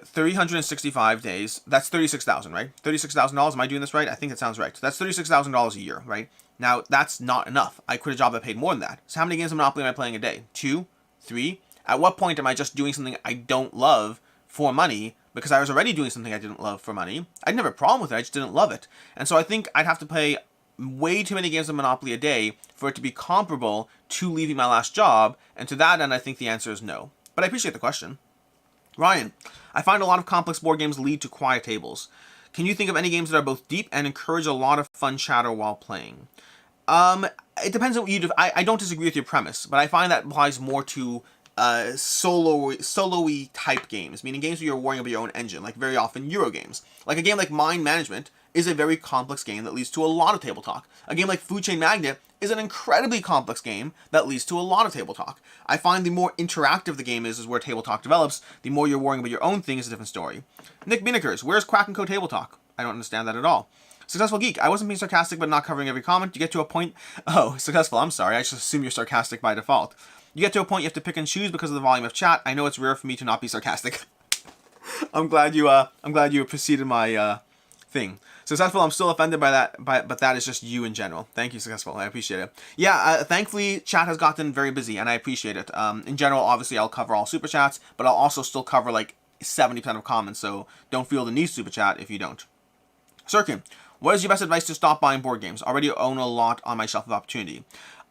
365 days, that's $36,000, right? $36,000, am I doing this right? I think that sounds right. That's $36,000 a year, right? Now, that's not enough. I quit a job that paid more than that. So how many games of Monopoly am I playing a day? 2? 3? At what point am I just doing something I don't love for money because I was already doing something I didn't love for money? I didn't have a problem with it, I just didn't love it. And so I think I'd have to play way too many games of Monopoly a day for it to be comparable to leaving my last job, and to that end, I think the answer is no. But I appreciate the question. Ryan, I find a lot of complex board games lead to quiet tables. Can you think of any games that are both deep and encourage a lot of fun chatter while playing? It depends on what you do. I don't disagree with your premise, but I find that applies more to solo-y type games, meaning games where you're worrying about your own engine, like very often Euro games. Like a game like Mind Management is a very complex game that leads to a lot of table talk. A game like Food Chain Magnate is an incredibly complex game that leads to a lot of table talk. I find the more interactive the game is where table talk develops. The more you're worrying about your own thing is a different story. Nick Binnickers, where's Quack and Co table talk? I don't understand that at all. Successful Geek, I wasn't being sarcastic but not covering every comment. You get to a point... Oh, Successful, I'm sorry. I just assume you're sarcastic by default. You get to a point you have to pick and choose because of the volume of chat. I know it's rare for me to not be sarcastic. I'm glad you preceded my thing. Successful, I'm still offended by that, but that is just you in general. Thank you, Successful. I appreciate it. Yeah, thankfully, chat has gotten very busy, and I appreciate it. In general, obviously, I'll cover all super chats, but I'll also still cover like 70% of comments, so don't feel the need to super chat if you don't. Sirkin, what is your best advice to stop buying board games? Already own a lot on my shelf of opportunity.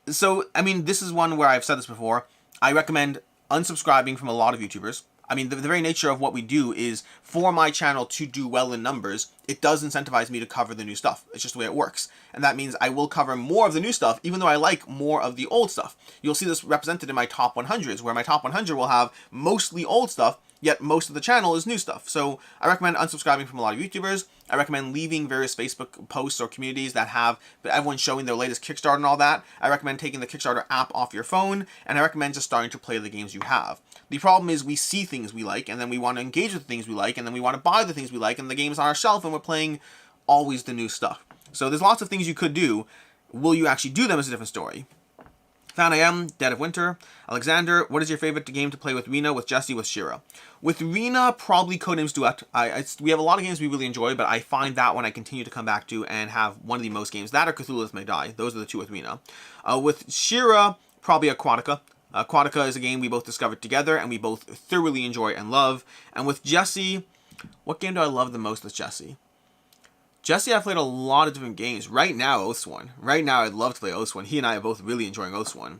So, I mean, this is one where I've said this before. I recommend unsubscribing from a lot of YouTubers. I mean, the very nature of what we do is, for my channel to do well in numbers, it does incentivize me to cover the new stuff. It's just the way it works. And that means I will cover more of the new stuff, even though I like more of the old stuff. You'll see this represented in my top 100s, where my top 100 will have mostly old stuff, yet most of the channel is new stuff. So I recommend unsubscribing from a lot of YouTubers. I recommend leaving various Facebook posts or communities that have everyone showing their latest Kickstarter and all that. I recommend taking the Kickstarter app off your phone, and I recommend just starting to play the games you have. The problem is we see things we like, and then we want to engage with the things we like, and then we want to buy the things we like, and the game's on our shelf, and we're playing always the new stuff. So there's lots of things you could do. Will you actually do them is a different story. Fan I Am, Dead of Winter. Alexander, what is your favorite game to play with Rena, with Jesse, with Shira? With Rena, probably Codenames Duet. We have a lot of games we really enjoy, but I find that one I continue to come back to and have one of the most games. That or Cthulhu May Die. Those are the two with Rena. With Shira, probably Aquatica. Aquatica is a game we both discovered together and we both thoroughly enjoy and love. And with Jesse, what game do I love the most with Jesse? Jesse, I've played a lot of different games. Right now, Oathsworn. Right now, I'd love to play Oathsworn. He and I are both really enjoying Oathsworn.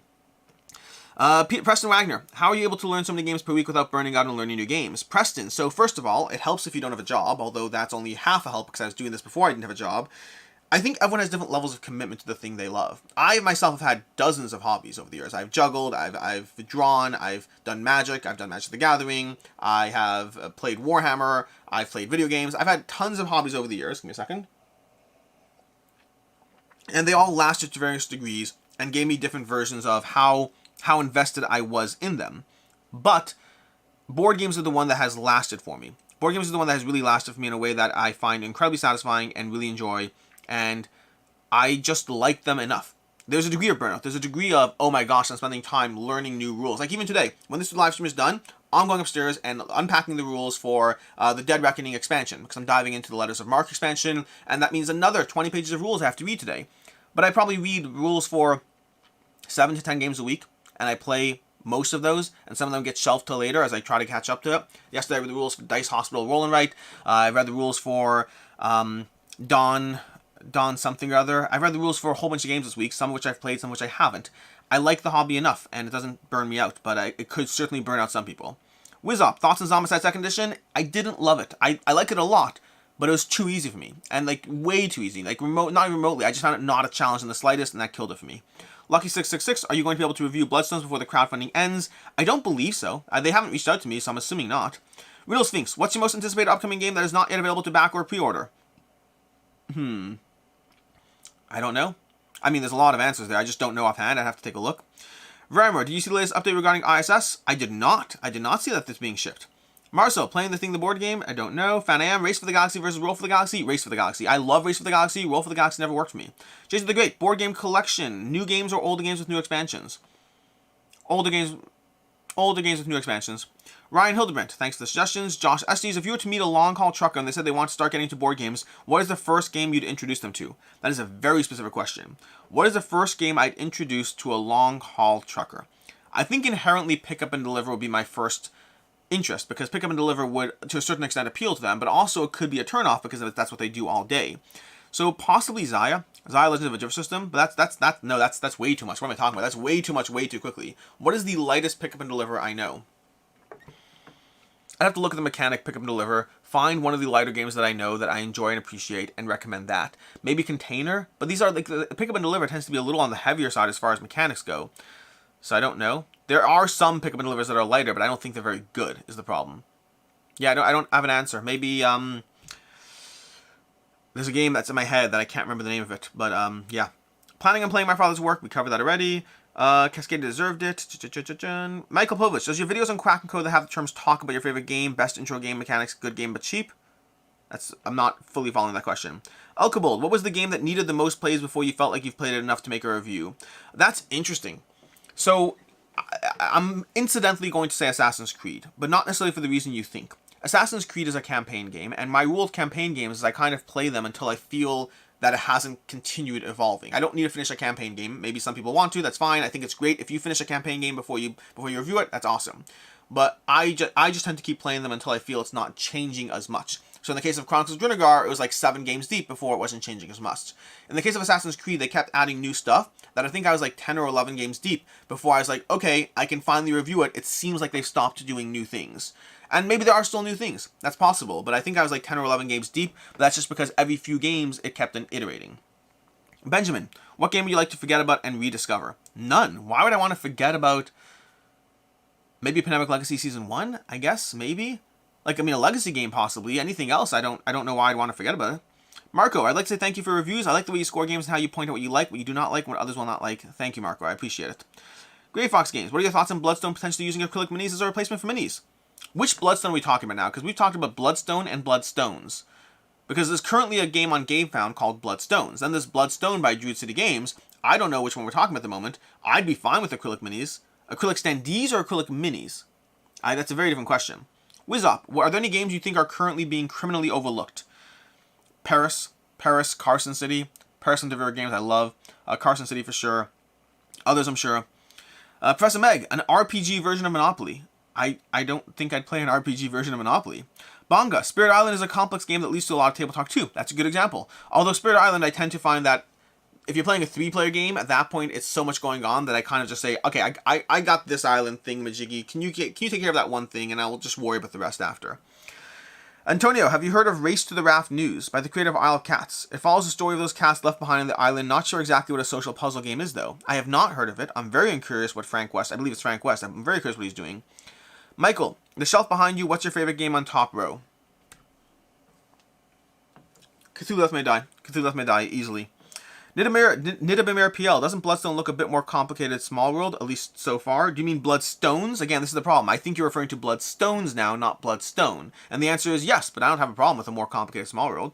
Preston Wagner, how are you able to learn so many games per week without burning out and learning new games? Preston, so first of all, it helps if you don't have a job, although that's only half a help because I was doing this before I didn't have a job. I think everyone has different levels of commitment to the thing they love. I myself have had dozens of hobbies over the years. I've juggled, I've drawn, I've done Magic the Gathering, I have played Warhammer, I've played video games. I've had tons of hobbies over the years. Give me a second. And they all lasted to various degrees and gave me different versions of how invested I was in them. But board games are the one that has lasted for me. Board games are the one that has really lasted for me in a way that I find incredibly satisfying and really enjoy. And I just like them enough. There's a degree of burnout. There's a degree of, oh my gosh, I'm spending time learning new rules. Like even today, when this live stream is done, I'm going upstairs and unpacking the rules for the Dead Reckoning expansion, because I'm diving into the Letters of Mark expansion, and that means another 20 pages of rules I have to read today. But I probably read rules for 7 to 10 games a week, and I play most of those, and some of them get shelved till later as I try to catch up to it. Yesterday I read the rules for Dice Hospital Roll and Write. I read the rules for Dawn something or other. I've read the rules for a whole bunch of games this week, some of which I've played, some of which I haven't. I like the hobby enough, and it doesn't burn me out, but it could certainly burn out some people. Wizop, thoughts on Zombicide 2nd Edition? I didn't love it. I like it a lot, but it was too easy for me, and like way too easy. Like not even remotely. I just found it not a challenge in the slightest, and that killed it for me. Lucky666, are you going to be able to review Bloodstones before the crowdfunding ends? I don't believe so. They haven't reached out to me, so I'm assuming not. Riddle Sphinx, what's your most anticipated upcoming game that is not yet available to back or pre-order? I don't know. I mean, there's a lot of answers there. I just don't know offhand. I'd have to take a look. Verimer, did you see the latest update regarding ISS? I did not. I did not see that it's being shipped. Marcel, playing the Thing the board game? I don't know. Fan I Am, Race for the Galaxy versus Roll for the Galaxy? Race for the Galaxy. I love Race for the Galaxy. Roll for the Galaxy never worked for me. Jason the Great, board game collection. New games or older games with new expansions? Older games with new expansions. Ryan Hildebrandt, thanks for the suggestions. Josh Estes, if you were to meet a long-haul trucker and they said they want to start getting into board games, what is the first game you'd introduce them to? That is a very specific question. What is the first game I'd introduce to a long-haul trucker? I think inherently Pick Up and Deliver would be my first interest, because Pick Up and Deliver would, to a certain extent, appeal to them, but also it could be a turnoff because that's what they do all day. So possibly Xia Legends of a Drift System, but that's way too much. What am I talking about? That's way too much, way too quickly. What is the lightest Pick Up and Deliver I know? I'd have to look at the mechanic, Pick Up and Deliver, find one of the lighter games that I know that I enjoy and appreciate, and recommend that. Maybe Container, but these are like the Pick Up and Deliver tends to be a little on the heavier side as far as mechanics go. So I don't know. There are some Pick Up and Delivers that are lighter, but I don't think they're very good, is the problem. Yeah, I don't have an answer. Maybe There's a game that's in my head that I can't remember the name of it. But, yeah. Planning on playing My Father's Work. We covered that already. Cascade deserved it. Michael Povich. Does your videos on Quack & Co. that have the terms talk about your favorite game, best intro game mechanics, good game but cheap? I'm not fully following that question. Alkabold, what was the game that needed the most plays before you felt like you've played it enough to make a review? That's interesting. So, I'm incidentally going to say Assassin's Creed, but not necessarily for the reason you think. Assassin's Creed is a campaign game, and my rule of campaign games is I kind of play them until I feel that it hasn't continued evolving. I don't need to finish a campaign game. Maybe some people want to, that's fine. I think it's great if you finish a campaign game before you review it, that's awesome. But I just tend to keep playing them until I feel it's not changing as much. So in the case of Chronicles of Drunagar, it was like 7 games deep before it wasn't changing as much. In the case of Assassin's Creed, they kept adding new stuff that I think I was like 10 or 11 games deep before I was like, okay, I can finally review it. It seems like they've stopped doing new things. And maybe there are still new things. That's possible. But I think I was like 10 or 11 games deep. But that's just because every few games, it kept on iterating. Benjamin, what game would you like to forget about and rediscover? None. Why would I want to forget about maybe Pandemic Legacy Season 1? I guess, maybe. Like, I mean, a Legacy game possibly. Anything else, I don't know why I'd want to forget about it. Marco, I'd like to say thank you for reviews. I like the way you score games and how you point out what you like, what you do not like, and what others will not like. Thank you, Marco. I appreciate it. Grey Fox Games, what are your thoughts on Bloodstone potentially using acrylic minis as a replacement for minis? Which Bloodstone are we talking about now? Because we've talked about Bloodstone and Bloodstones. Because there's currently a game on GameFound called Bloodstones. Then there's Bloodstone by Druid City Games. I don't know which one we're talking about at the moment. I'd be fine with acrylic minis. Acrylic standees or acrylic minis? That's a very different question. Wizop, are there any games you think are currently being criminally overlooked? Paris, Carson City. Paris and Devere games I love. Carson City for sure. Others I'm sure. Professor Meg, an RPG version of Monopoly. I don't think I'd play an RPG version of Monopoly. Bonga, Spirit Island is a complex game that leads to a lot of table talk too. That's a good example. Although Spirit Island, I tend to find that if you're playing a 3-player game, at that point, it's so much going on that I kind of just say, okay, I got this island thing, Majiggy. Can you take care of that one thing, and I'll just worry about the rest after. Antonio, have you heard of Race to the Raft News by the creator of Isle of Cats? It follows the story of those cats left behind on the island. Not sure exactly what a social puzzle game is, though. I have not heard of it. I'm very curious what Frank West, I believe it's Frank West, I'm very curious what he's doing. Michael, the shelf behind you, what's your favorite game on top row? Cthulhu Left May Die. Cthulhu Left May Die, easily. Nidabamir PL, doesn't Bloodstone look a bit more complicated Small World, at least so far? Do you mean Bloodstones? Again, this is the problem. I think you're referring to Bloodstones now, not Bloodstone. And the answer is yes, but I don't have a problem with a more complicated Small World.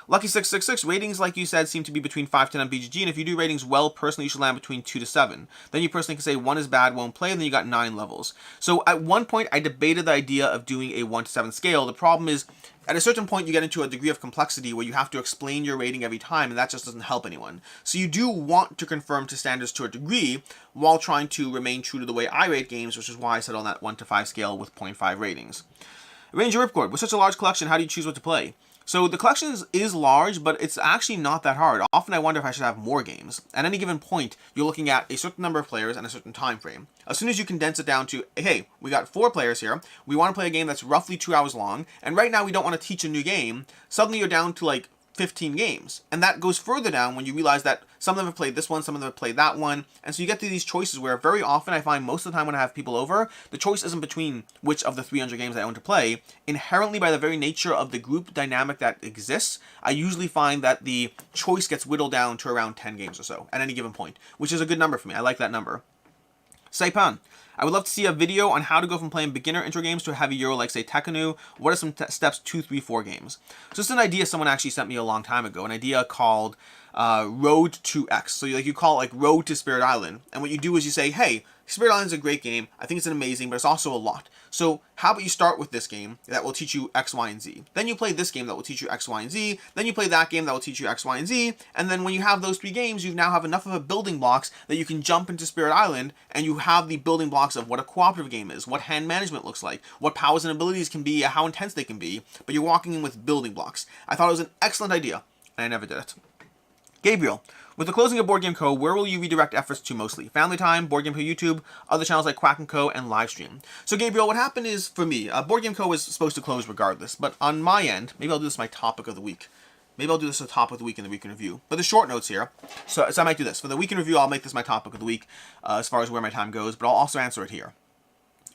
Lucky666, ratings, like you said, seem to be between 5 to 10 on BGG, and if you do ratings well, personally, you should land between 2 to 7. Then you personally can say 1 is bad, won't play, and then you got 9 levels. So at one point, I debated the idea of doing a 1 to 7 scale. The problem is, at a certain point, you get into a degree of complexity where you have to explain your rating every time, and that just doesn't help anyone. So you do want to conform to standards to a degree, while trying to remain true to the way I rate games, which is why I set on that 1 to 5 scale with 0.5 ratings. Ranger Ripcord, with such a large collection, how do you choose what to play? So the collection is large, but it's actually not that hard. Often I wonder if I should have more games. At any given point, you're looking at a certain number of players and a certain time frame. As soon as you condense it down to, hey, we got 4 players here, we want to play a game that's roughly 2 hours long, and right now we don't want to teach a new game, suddenly you're down to like 15 games. And that goes further down when you realize that some of them have played this one, some of them have played that one. And so you get to these choices where very often I find most of the time when I have people over, the choice isn't between which of the 300 games I want to play. Inherently, by the very nature of the group dynamic that exists, I usually find that the choice gets whittled down to around 10 games or so at any given point, which is a good number for me. I like that number. Saipan, I would love to see a video on how to go from playing beginner intro games to a heavy Euro like, say, Tekkenu. What are some steps 2, 3, 4 games? So this is an idea someone actually sent me a long time ago, an idea called Road to X. So you call it like Road to Spirit Island. And what you do is you say, hey, Spirit Island is a great game. I think it's an amazing, but it's also a lot. So how about you start with this game that will teach you X, Y, and Z. Then you play this game that will teach you X, Y, and Z. Then you play that game that will teach you X, Y, and Z. And then when you have those 3 games, you now have enough of a building blocks that you can jump into Spirit Island, and you have the building blocks of what a cooperative game is, what hand management looks like, what powers and abilities can be, how intense they can be, but you're walking in with building blocks. I thought it was an excellent idea, and I never did it. Gabriel, with the closing of BoardGameCo, where will you redirect efforts to mostly? Family Time, BoardGameCo YouTube, other channels like Quack & Co, and Livestream. So Gabriel, what happened is, for me, BoardGameCo is supposed to close regardless, but on my end, maybe I'll do this my topic of the week. Maybe I'll do this as a topic of the week in the week in review. But the short notes here, so I might do this. For the week in review, I'll make this my topic of the week as far as where my time goes, but I'll also answer it here.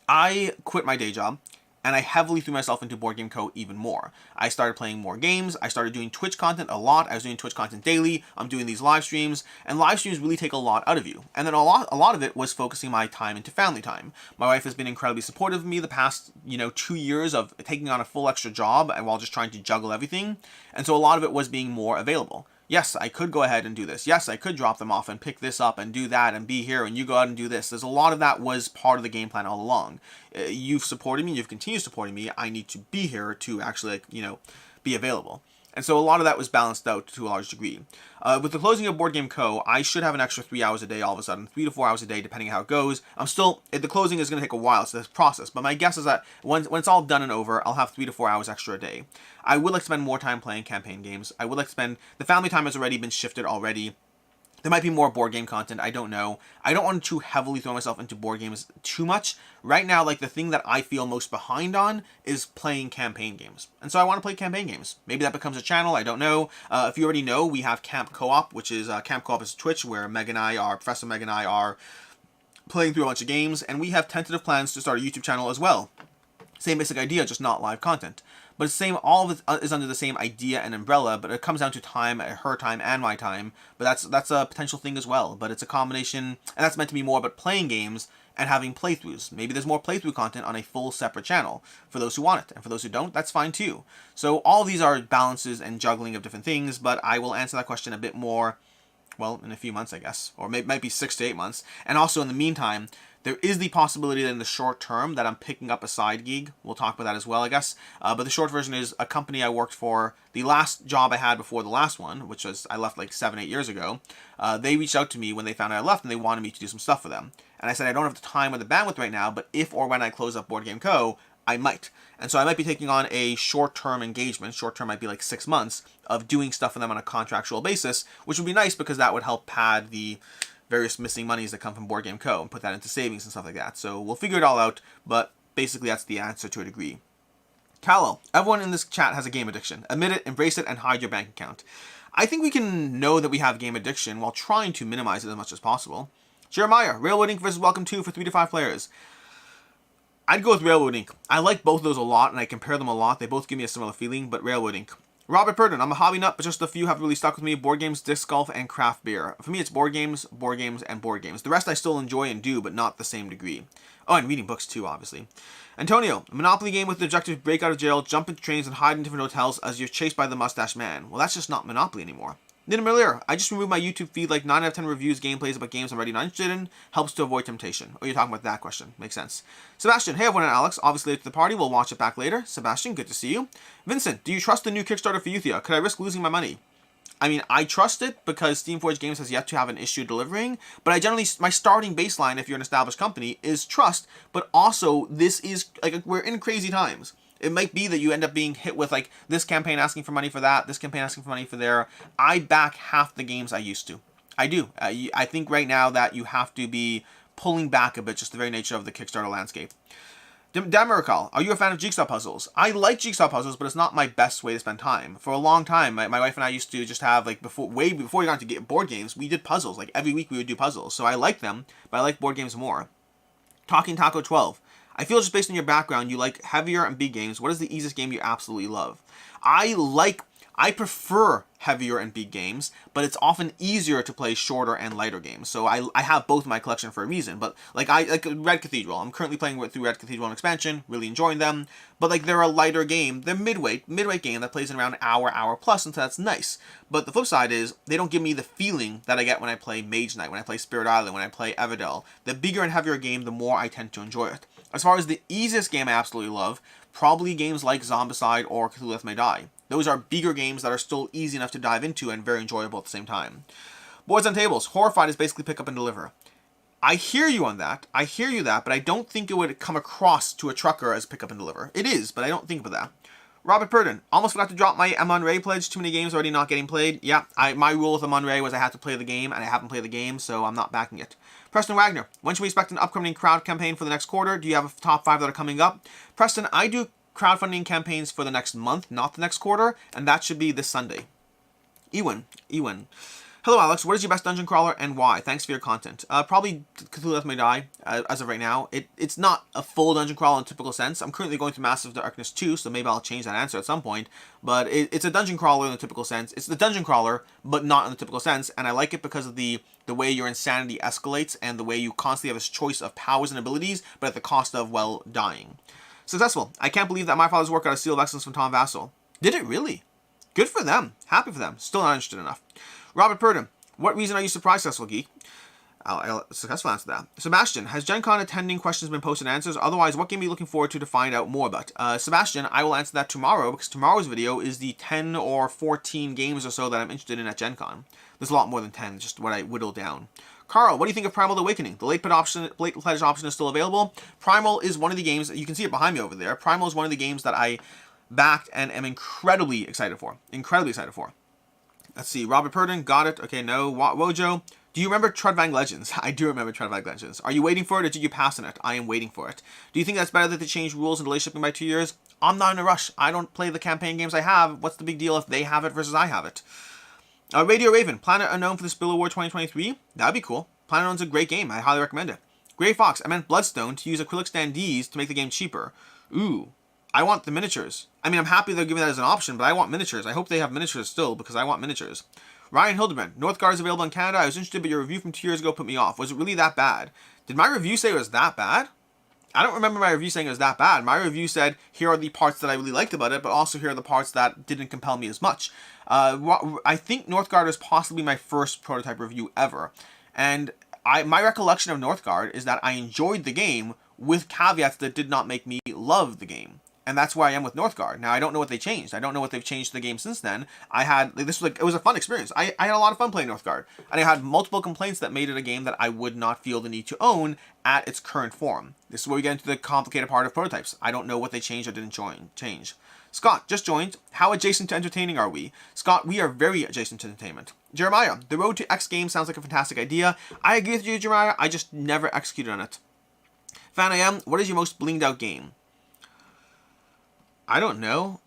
I quit my day job, and I heavily threw myself into BoardGameCo even more. I started playing more games. I started doing Twitch content a lot. I was doing Twitch content daily. I'm doing these live streams, and live streams really take a lot out of you. And then a lot of it was focusing my time into family time. My wife has been incredibly supportive of me the past, 2 years of taking on a full extra job and while just trying to juggle everything. And so a lot of it was being more available. Yes, I could go ahead and do this. Yes, I could drop them off and pick this up and do that and be here and you go out and do this. There's a lot of that was part of the game plan all along. You've supported me. You've continued supporting me. I need to be here to actually, be available. And so a lot of that was balanced out to a large degree. With the closing of BoardGameCo, I should have an extra 3 hours a day all of a sudden, 3 to 4 hours a day, depending on how it goes. The closing is going to take a while, it's this process. But my guess is that when it's all done and over, I'll have 3 to 4 hours extra a day. I would like to spend more time playing campaign games. I would like to spend, the family time has already been shifted already. There might be more board game content, I don't know. I don't want to heavily throw myself into board games too much. Right now, the thing that I feel most behind on is playing campaign games. And so I want to play campaign games. Maybe that becomes a channel, I don't know. If you already know, we have Camp Co-op, which is, Camp Co-op is Twitch, where Professor Meg and I are playing through a bunch of games, and we have tentative plans to start a YouTube channel as well. Same basic idea, just not live content. But it's all of it is under the same idea and umbrella, but it comes down to time, her time, and my time. But that's a potential thing as well. But it's a combination, and that's meant to be more about playing games and having playthroughs. Maybe there's more playthrough content on a full separate channel for those who want it. And for those who don't, that's fine too. So all of these are balances and juggling of different things, but I will answer that question a bit more, well, in a few months, I guess. Or maybe might be 6 to 8 months. And also in the meantime, there is the possibility that in the short term that I'm picking up a side gig. We'll talk about that as well, I guess. But the short version is a company I worked for, the last job I had before the last one, which was I left 7, 8 years ago. They reached out to me when they found out I left and they wanted me to do some stuff for them. And I said, I don't have the time or the bandwidth right now, but if or when I close up BoardGameCo, I might. And so I might be taking on a short-term engagement. Short-term might be 6 months of doing stuff for them on a contractual basis, which would be nice because that would help pad the various missing monies that come from BoardGameCo and put that into savings and stuff like that. So we'll figure it all out, but basically that's the answer to a degree. Callow, everyone in this chat has a game addiction. Admit it, embrace it, and hide your bank account. I think we can know that we have game addiction while trying to minimize it as much as possible. Jeremiah, Railroad Inc. versus Welcome 2 for 3 to 5 players. I'd go with Railroad Inc. I like both of those a lot, and I compare them a lot. They both give me a similar feeling, but Railroad Inc. Robert Purdon, I'm a hobby nut, but just a few have really stuck with me. Board games, disc golf, and craft beer. For me, it's board games, and board games. The rest I still enjoy and do, but not the same degree. Oh, and reading books too, obviously. Antonio, a Monopoly game with the objective to break out of jail, jump into trains, and hide in different hotels as you're chased by the mustache man. Well, that's just not Monopoly anymore. Nina Miller, I just removed my YouTube feed 9 out of 10 reviews, gameplays about games I'm already not interested in. Helps to avoid temptation. Oh, you're talking about that question. Makes sense. Sebastian, hey everyone and Alex. Obviously late to the party. We'll watch it back later. Sebastian, good to see you. Vincent, do you trust the new Kickstarter for Euthia? Could I risk losing my money? I mean, I trust it because Steamforged Games has yet to have an issue delivering, but my starting baseline, if you're an established company, is trust, but also this is, we're in crazy times. It might be that you end up being hit with this campaign asking for money for that, this campaign asking for money for there. I back half the games I used to. I do. I think right now that you have to be pulling back a bit, just the very nature of the Kickstarter landscape. Damarikal, are you a fan of jigsaw puzzles? I like jigsaw puzzles, but it's not my best way to spend time. For a long time, my wife and I used to just have, way before we got into board games, we did puzzles. Every week we would do puzzles. So I like them, but I like board games more. Talking Taco 12. I feel just based on your background, you like heavier and big games. What is the easiest game you absolutely love? I prefer heavier and big games, but it's often easier to play shorter and lighter games. So I have both in my collection for a reason. But I like Red Cathedral. I'm currently playing through Red Cathedral and expansion, really enjoying them. But they're a lighter game. They're midweight game that plays in around an hour plus, and so that's nice. But the flip side is they don't give me the feeling that I get when I play Mage Knight, when I play Spirit Island, when I play Everdell. The bigger and heavier game, the more I tend to enjoy it. As far as the easiest game I absolutely love, probably games like Zombicide or Cthulhu Death May Die. Those are bigger games that are still easy enough to dive into and very enjoyable at the same time. Boards and Tables. Horrified is basically pick up and deliver. I hear you on that. I hear you that, but I don't think it would come across to a trucker as pick up and deliver. It is, but I don't think of that. Robert Purdon. Almost forgot to drop my Amun-Re pledge. Too many games already not getting played. Yeah, my rule with Amun-Re was I had to play the game, and I haven't played the game, so I'm not backing it. Preston Wagner. When should we expect an upcoming crowd campaign for the next quarter? Do you have a top 5 that are coming up? Preston, I do crowdfunding campaigns for the next month, not the next quarter, and that should be this Sunday. Ewan. Hello, Alex. What is your best dungeon crawler and why? Thanks for your content. Probably Cthulhu Death May Die, as of right now. It's not a full dungeon crawler in a typical sense. I'm currently going through Massive Darkness 2, so maybe I'll change that answer at some point. But it's a dungeon crawler in the typical sense. It's the dungeon crawler, but not in the typical sense. And I like it because of the way your insanity escalates and the way you constantly have this choice of powers and abilities, but at the cost of, well, dying. Successful. I can't believe that My Father's Work got a Seal of Excellence from Tom Vassell. Did it really? Good for them. Happy for them. Still not interested enough. Robert Purdon. What reason are you surprised, Successful Geek? I'll successful answer that. Sebastian. Has Gen Con attending questions been posted and answers? Otherwise, what game are you looking forward to find out more about? Sebastian, I will answer that tomorrow because tomorrow's video is the 10 or 14 games or so that I'm interested in at Gen Con. There's a lot more than 10, just what I whittled down. Carl, what do you think of Primal Awakening? The late pledge option is still available. Primal is one of the games, you can see it behind me over there. Primal is one of the games that I backed and am incredibly excited for. Incredibly excited for. Let's see, Robert Purdon, got it. Okay, no. Wojo, do you remember Trudvang Legends? I do remember Trudvang Legends. Are you waiting for it or did you pass on it? I am waiting for it. Do you think that's better that they change rules and delay shipping by 2 years? I'm not in a rush. I don't play the campaign games I have. What's the big deal if they have it versus I have it? Radio Raven, Planet Unknown for the Spill Award 2023. That'd be cool. Planet Unknown's a great game. I highly recommend it. Grey Fox, I meant Bloodstone to use acrylic standees to make the game cheaper. Ooh, I want the miniatures. I mean, I'm happy they're giving that as an option, but I want miniatures. I hope they have miniatures still because I want miniatures. Ryan Hildebrand, Northgard is available in Canada. I was interested, but your review from 2 years ago put me off. Was it really that bad? Did my review say it was that bad? I don't remember my review saying it was that bad. My review said, here are the parts that I really liked about it, but also here are the parts that didn't compel me as much. I think Northgard is possibly my first prototype review ever. And my recollection of Northgard is that I enjoyed the game with caveats that did not make me love the game. And that's where I am with Northgard. Now, I don't know what they changed. I don't know what they've changed to the game since then. It was a fun experience. I had a lot of fun playing Northgard. And I had multiple complaints that made it a game that I would not feel the need to own at its current form. This is where we get into the complicated part of prototypes. I don't know what they changed or didn't change. Scott, just joined. How adjacent to entertaining are we? Scott, we are very adjacent to entertainment. Jeremiah, the road to X Games sounds like a fantastic idea. I agree with you, Jeremiah. I just never executed on it. Fan I am, what is your most blinged out game? I don't know.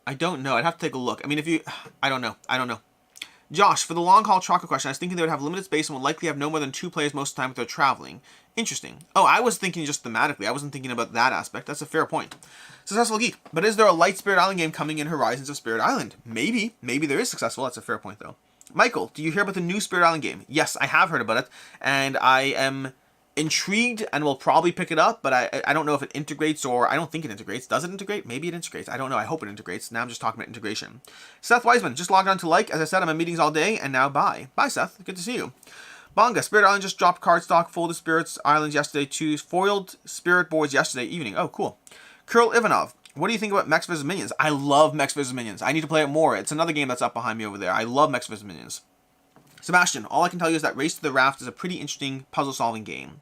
I'd have to take a look. I mean, I don't know. Josh, for the long haul chocolate question, I was thinking they would have limited space and would likely have no more than 2 players most of the time if they're traveling. Interesting. Oh, I was thinking just thematically. I wasn't thinking about that aspect. That's a fair point. Successful Geek. But is there a light Spirit Island game coming in Horizons of Spirit Island? Maybe. Maybe there is successful. That's a fair point, though. Michael, do you hear about the new Spirit Island game? Yes, I have heard about it. And I am intrigued and will probably pick it up, but I don't know if it integrates or I don't think it integrates. Does it integrate? Maybe it integrates. I don't know. I hope it integrates. Now I'm just talking about integration. Seth Wiseman, just logged on to like. As I said, I'm in meetings all day, and now bye. Bye, Seth. Good to see you. Bonga, Spirit Island just dropped cardstock folded Spirits Islands yesterday too. Foiled Spirit boards yesterday evening. Oh, cool. Curl Ivanov, what do you think about Mechs vs. Minions? I love Mechs vs. Minions. I need to play it more. It's another game that's up behind me over there. I love Mechs vs. Minions. Sebastian, all I can tell you is that Race to the Raft is a pretty interesting puzzle-solving game.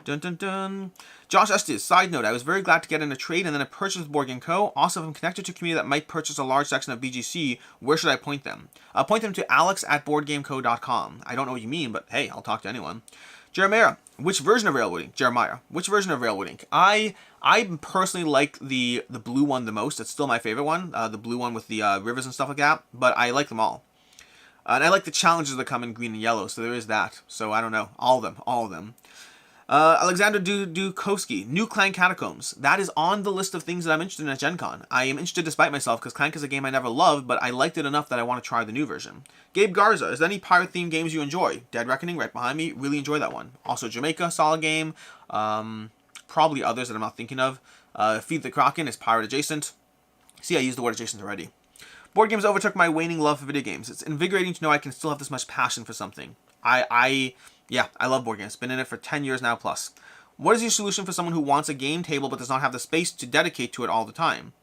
Dun dun dun. Josh Estes, side note, I was very glad to get in a trade and then a purchase with BoardGameCo. Also, if I'm connected to a community that might purchase a large section of BGC, where should I point them? Point them to alex@boardgameco.com. I don't know what you mean, but hey, I'll talk to anyone. Jeremiah, which version of Railroading? Jeremiah, which version of Railroading? I personally like the blue one the most. It's still my favorite one, the blue one with the rivers and stuff like that, but I like them all. And I like the challenges that come in green and yellow, so there is that. So I don't know, all of them. Alexander Dukowski, New Clank Catacombs. That is on the list of things that I'm interested in at Gen Con. I am interested despite myself because Clank is a game I never loved, but I liked it enough that I want to try the new version. Gabe Garza, is there any pirate-themed games you enjoy? Dead Reckoning, right behind me. Really enjoy that one. Also Jamaica, solid game. Probably others that I'm not thinking of. Feed the Kraken is pirate adjacent. See, I used the word adjacent already. Board games overtook my waning love for video games. It's invigorating to know I can still have this much passion for something. Yeah, I love board games. Been in it for 10 years now plus. What is your solution for someone who wants a game table but does not have the space to dedicate to it all the time?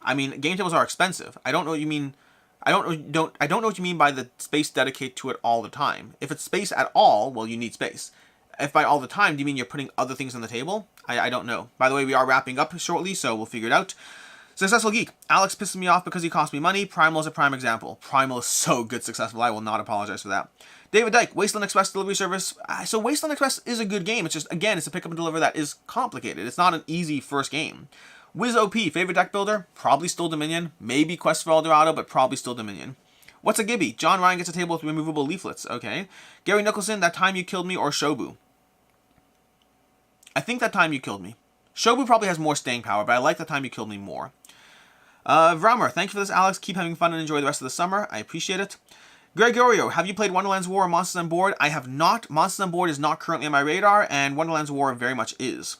I mean, game tables are expensive. I don't know what you mean. I don't know what you mean by the space dedicate to it all the time. If it's space at all, well, you need space. If by all the time, do you mean you're putting other things on the table? I don't know. By the way, we are wrapping up shortly, so we'll figure it out. Successful Geek. Alex pisses me off because he cost me money. Primal is a prime example. Primal is so good successful. I will not apologize for that. David Dyke. Wasteland Express delivery service. So Wasteland Express is a good game. It's just, again, it's a pick up and deliver that is complicated. It's not an easy first game. Wiz OP. Favorite deck builder? Probably still Dominion. Maybe Quest for El Dorado, but probably still Dominion. What's a Gibby? John Ryan gets a table with removable leaflets. Okay. Gary Nicholson, That Time You Killed Me or Shobu? I think That Time You Killed Me. Shobu probably has more staying power, but I like That Time You Killed Me more. Vraumer, thank you for this, Alex. Keep having fun and enjoy the rest of the summer. I appreciate it. Gregorio, have you played Wonderland's War or Monsters on Board? I have not. Monsters on Board is not currently on my radar, and Wonderland's War very much is.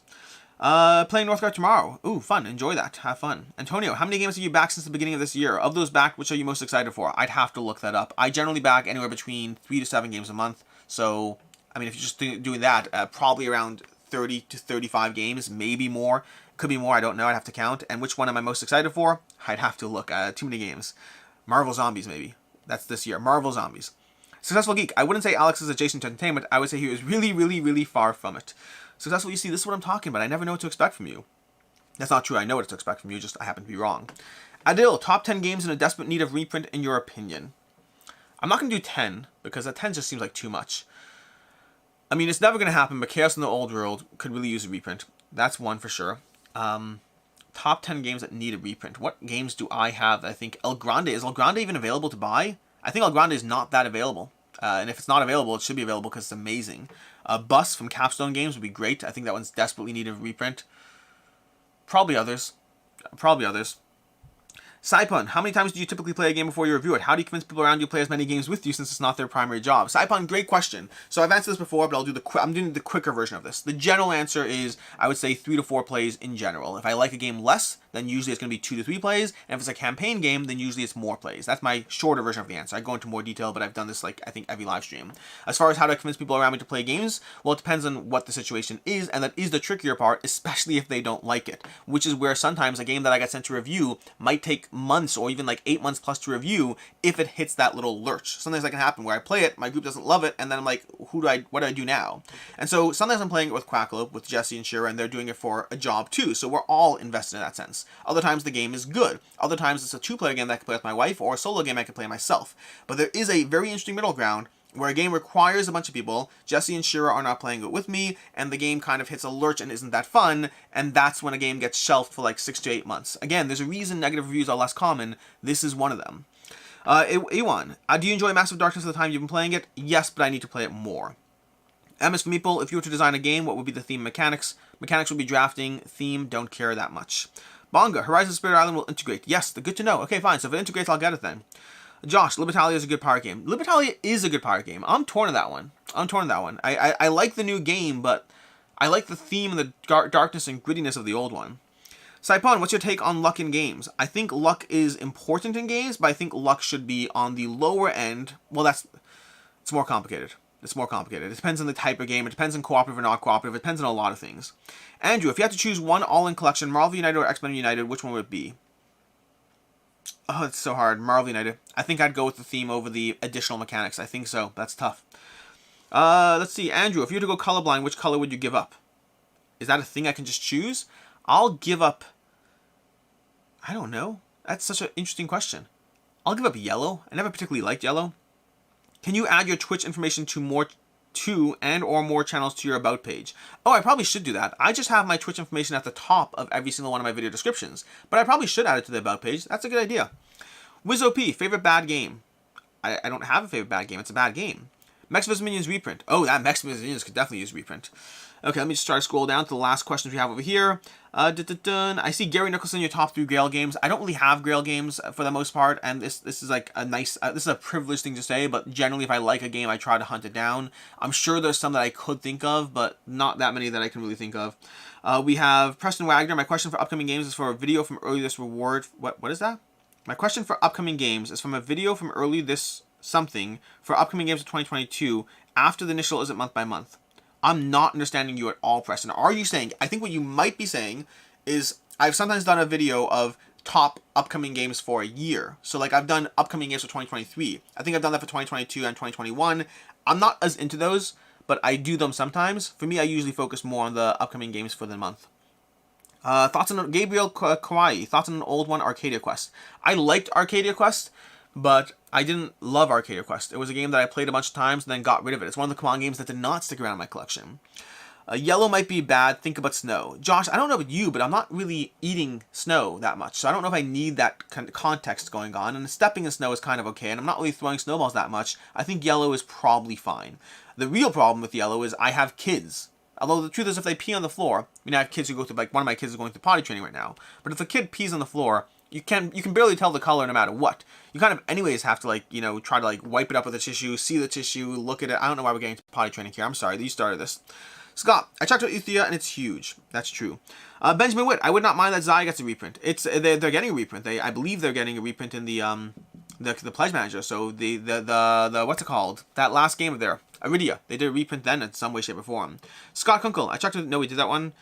Playing Northgard tomorrow. Ooh, fun. Enjoy that. Have fun. Antonio, how many games have you backed since the beginning of this year? Of those backed, which are you most excited for? I'd have to look that up. I generally back anywhere between 3 to 7 games a month. So, I mean, if you're just doing that, probably around 30 to 35 games, maybe more. Could be more, I don't know. I'd have to count. And which one am I most excited for? I'd have to look. Too many games. Marvel Zombies, maybe. That's this year. Marvel Zombies. Successful Geek. I wouldn't say Alex is adjacent to entertainment. I would say he was really, really, really far from it. Successful, you see, this is what I'm talking about. I never know what to expect from you. That's not true. I know what to expect from you. Just I happen to be wrong. Adil, top 10 games in a desperate need of reprint in your opinion. I'm not going to do 10 because that 10 just seems like too much. I mean, it's never going to happen, but Chaos in the Old World could really use a reprint. That's one for sure. Top 10 games that need a reprint. What games do I have that I think El Grande? Is El Grande even available to buy? I think El Grande is not that available. And if it's not available, it should be available because it's amazing. Bus from Capstone Games would be great. I think that one's desperately needed a reprint. Probably others. Saipon, how many times do you typically play a game before you review it? How do you convince people around you to play as many games with you since it's not their primary job? Saipon, great question. So I've answered this before, but I'm doing the quicker version of this. The general answer is I would say 3 to 4 plays in general. If I like a game less, then usually it's going to be 2 to 3 plays. And if it's a campaign game, then usually it's more plays. That's my shorter version of the answer. I go into more detail, but I've done this like I think every live stream. As far as how to convince people around me to play games, well, it depends on what the situation is, and that is the trickier part, especially if they don't like it. Which is where sometimes a game that I got sent to review might take months or even like 8 months plus to review if it hits that little lurch. Sometimes that can happen where I play it, my group doesn't love it, and then I'm like, what do I do now? And so sometimes I'm playing it with Quackalope, with Jesse and Shira, and they're doing it for a job too. So we're all invested in that sense. Other times the game is good. Other times it's a 2-player game that I can play with my wife, or a solo game I can play myself. But there is a very interesting middle ground where a game requires a bunch of people, Jesse and Shira are not playing it with me, and the game kind of hits a lurch and isn't that fun, and that's when a game gets shelved for like 6 to 8 months. Again, there's a reason negative reviews are less common. This is one of them. Ewan, do you enjoy Massive Darkness at the time you've been playing it? Yes, but I need to play it more. MS for Meeple, if you were to design a game, what would be the theme mechanics? Mechanics would be drafting, theme, don't care that much. Bonga, Horizon Spirit Island will integrate. Yes, good to know. Okay, fine, so if it integrates, I'll get it then. Josh, Libertalia is a good pirate game. Libertalia is a good pirate game. I'm torn on that one. I like the new game, but I like the theme and the darkness and grittiness of the old one. Saipon, what's your take on luck in games? I think luck is important in games, but I think luck should be on the lower end. Well, it's more complicated. It depends on the type of game. It depends on cooperative or not cooperative. It depends on a lot of things. Andrew, if you had to choose one all-in collection, Marvel United or X-Men United, which one would it be? Oh, it's so hard. Marvel United. I think I'd go with the theme over the additional mechanics. I think so. That's tough. Let's see. Andrew, if you were to go colorblind, which color would you give up? Is that a thing I can just choose? I'll give up... I don't know. That's such an interesting question. I'll give up yellow. I never particularly liked yellow. Can you add your Twitch information to and or more channels to your About page? Oh, I probably should do that. I just have my Twitch information at the top of every single one of my video descriptions. But I probably should add it to the About page. That's a good idea. WizOP, favorite bad game? I don't have a favorite bad game. It's a bad game. Mex vs. Minions reprint. Oh, that Mex vs. Minions could definitely use reprint. Okay, let me just start to scroll down to the last questions we have over here. I see Gary Nicholson, your top 3 Grail games. I don't really have Grail games for the most part, and this is like a nice, this is a privileged thing to say, but generally if I like a game, I try to hunt it down. I'm sure there's some that I could think of, but not that many that I can really think of. We have Preston Wagner. My question for upcoming games is for a video from early this reward. What is that? My question for upcoming games is from a video from early this something for upcoming games of 2022 after the initial isn't month by month. I'm not understanding you at all, Preston. Are you saying, I think what you might be saying is I've sometimes done a video of top upcoming games for a year. So like I've done upcoming games for 2023. I think I've done that for 2022 and 2021. I'm not as into those, but I do them sometimes. For me, I usually focus more on the upcoming games for the month. Thoughts on Gabriel Kawaii. Thoughts on an old one, Arcadia Quest. I liked Arcadia Quest, but I didn't love Arcadia Quest. It was a game that I played a bunch of times and then got rid of it. It's one of the command games that did not stick around in my collection. Yellow might be bad. Think about snow. Josh, I don't know about you, but I'm not really eating snow that much. So I don't know if I need that context going on. And stepping in snow is kind of okay. And I'm not really throwing snowballs that much. I think yellow is probably fine. The real problem with yellow is I have kids. Although the truth is, if they pee on the floor, I mean, I have kids who go through, like one of my kids is going through potty training right now. But if a kid pees on the floor, you can barely tell the color no matter what. You kind of anyways have to, like, you know, try to like wipe it up with a tissue, see the tissue, look at it. I don't know why we're getting to potty training here. I'm sorry, you started this. Scott, I checked out Uthia and it's huge. That's true. Benjamin Witt, I would not mind that Zai gets a reprint. It's they're getting a reprint. I believe they're getting a reprint in the Pledge Manager. So the what's it called? That last game of there, Iridia. They did a reprint then in some way, shape, or form. Scott Kunkel, I checked it. No, we did that one.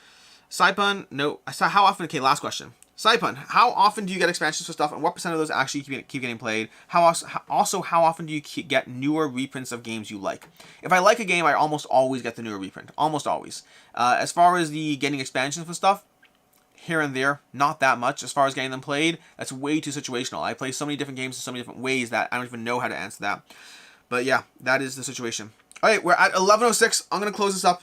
Saipun, no. I saw how often. Okay, last question. Saipun, how often do you get expansions for stuff, and what percent of those actually keep getting played? How often do you get newer reprints of games you like? If I like a game, I almost always get the newer reprint. Almost always. As far as the getting expansions for stuff, here and there, not that much. As far as getting them played, that's way too situational. I play so many different games in so many different ways that I don't even know how to answer that. But yeah, that is the situation. All right, we're at 11:06. I'm going to close this up.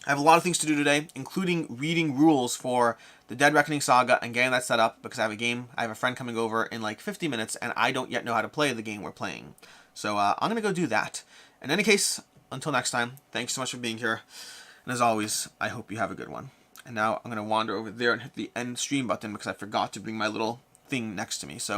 I have a lot of things to do today, including reading rules for the Dead Reckoning Saga and getting that set up because I have a friend coming over in like 50 minutes and I don't yet know how to play the game we're playing. So I'm going to go do that. In any case, until next time, thanks so much for being here. And as always, I hope you have a good one. And now I'm going to wander over there and hit the end stream button because I forgot to bring my little thing next to me. So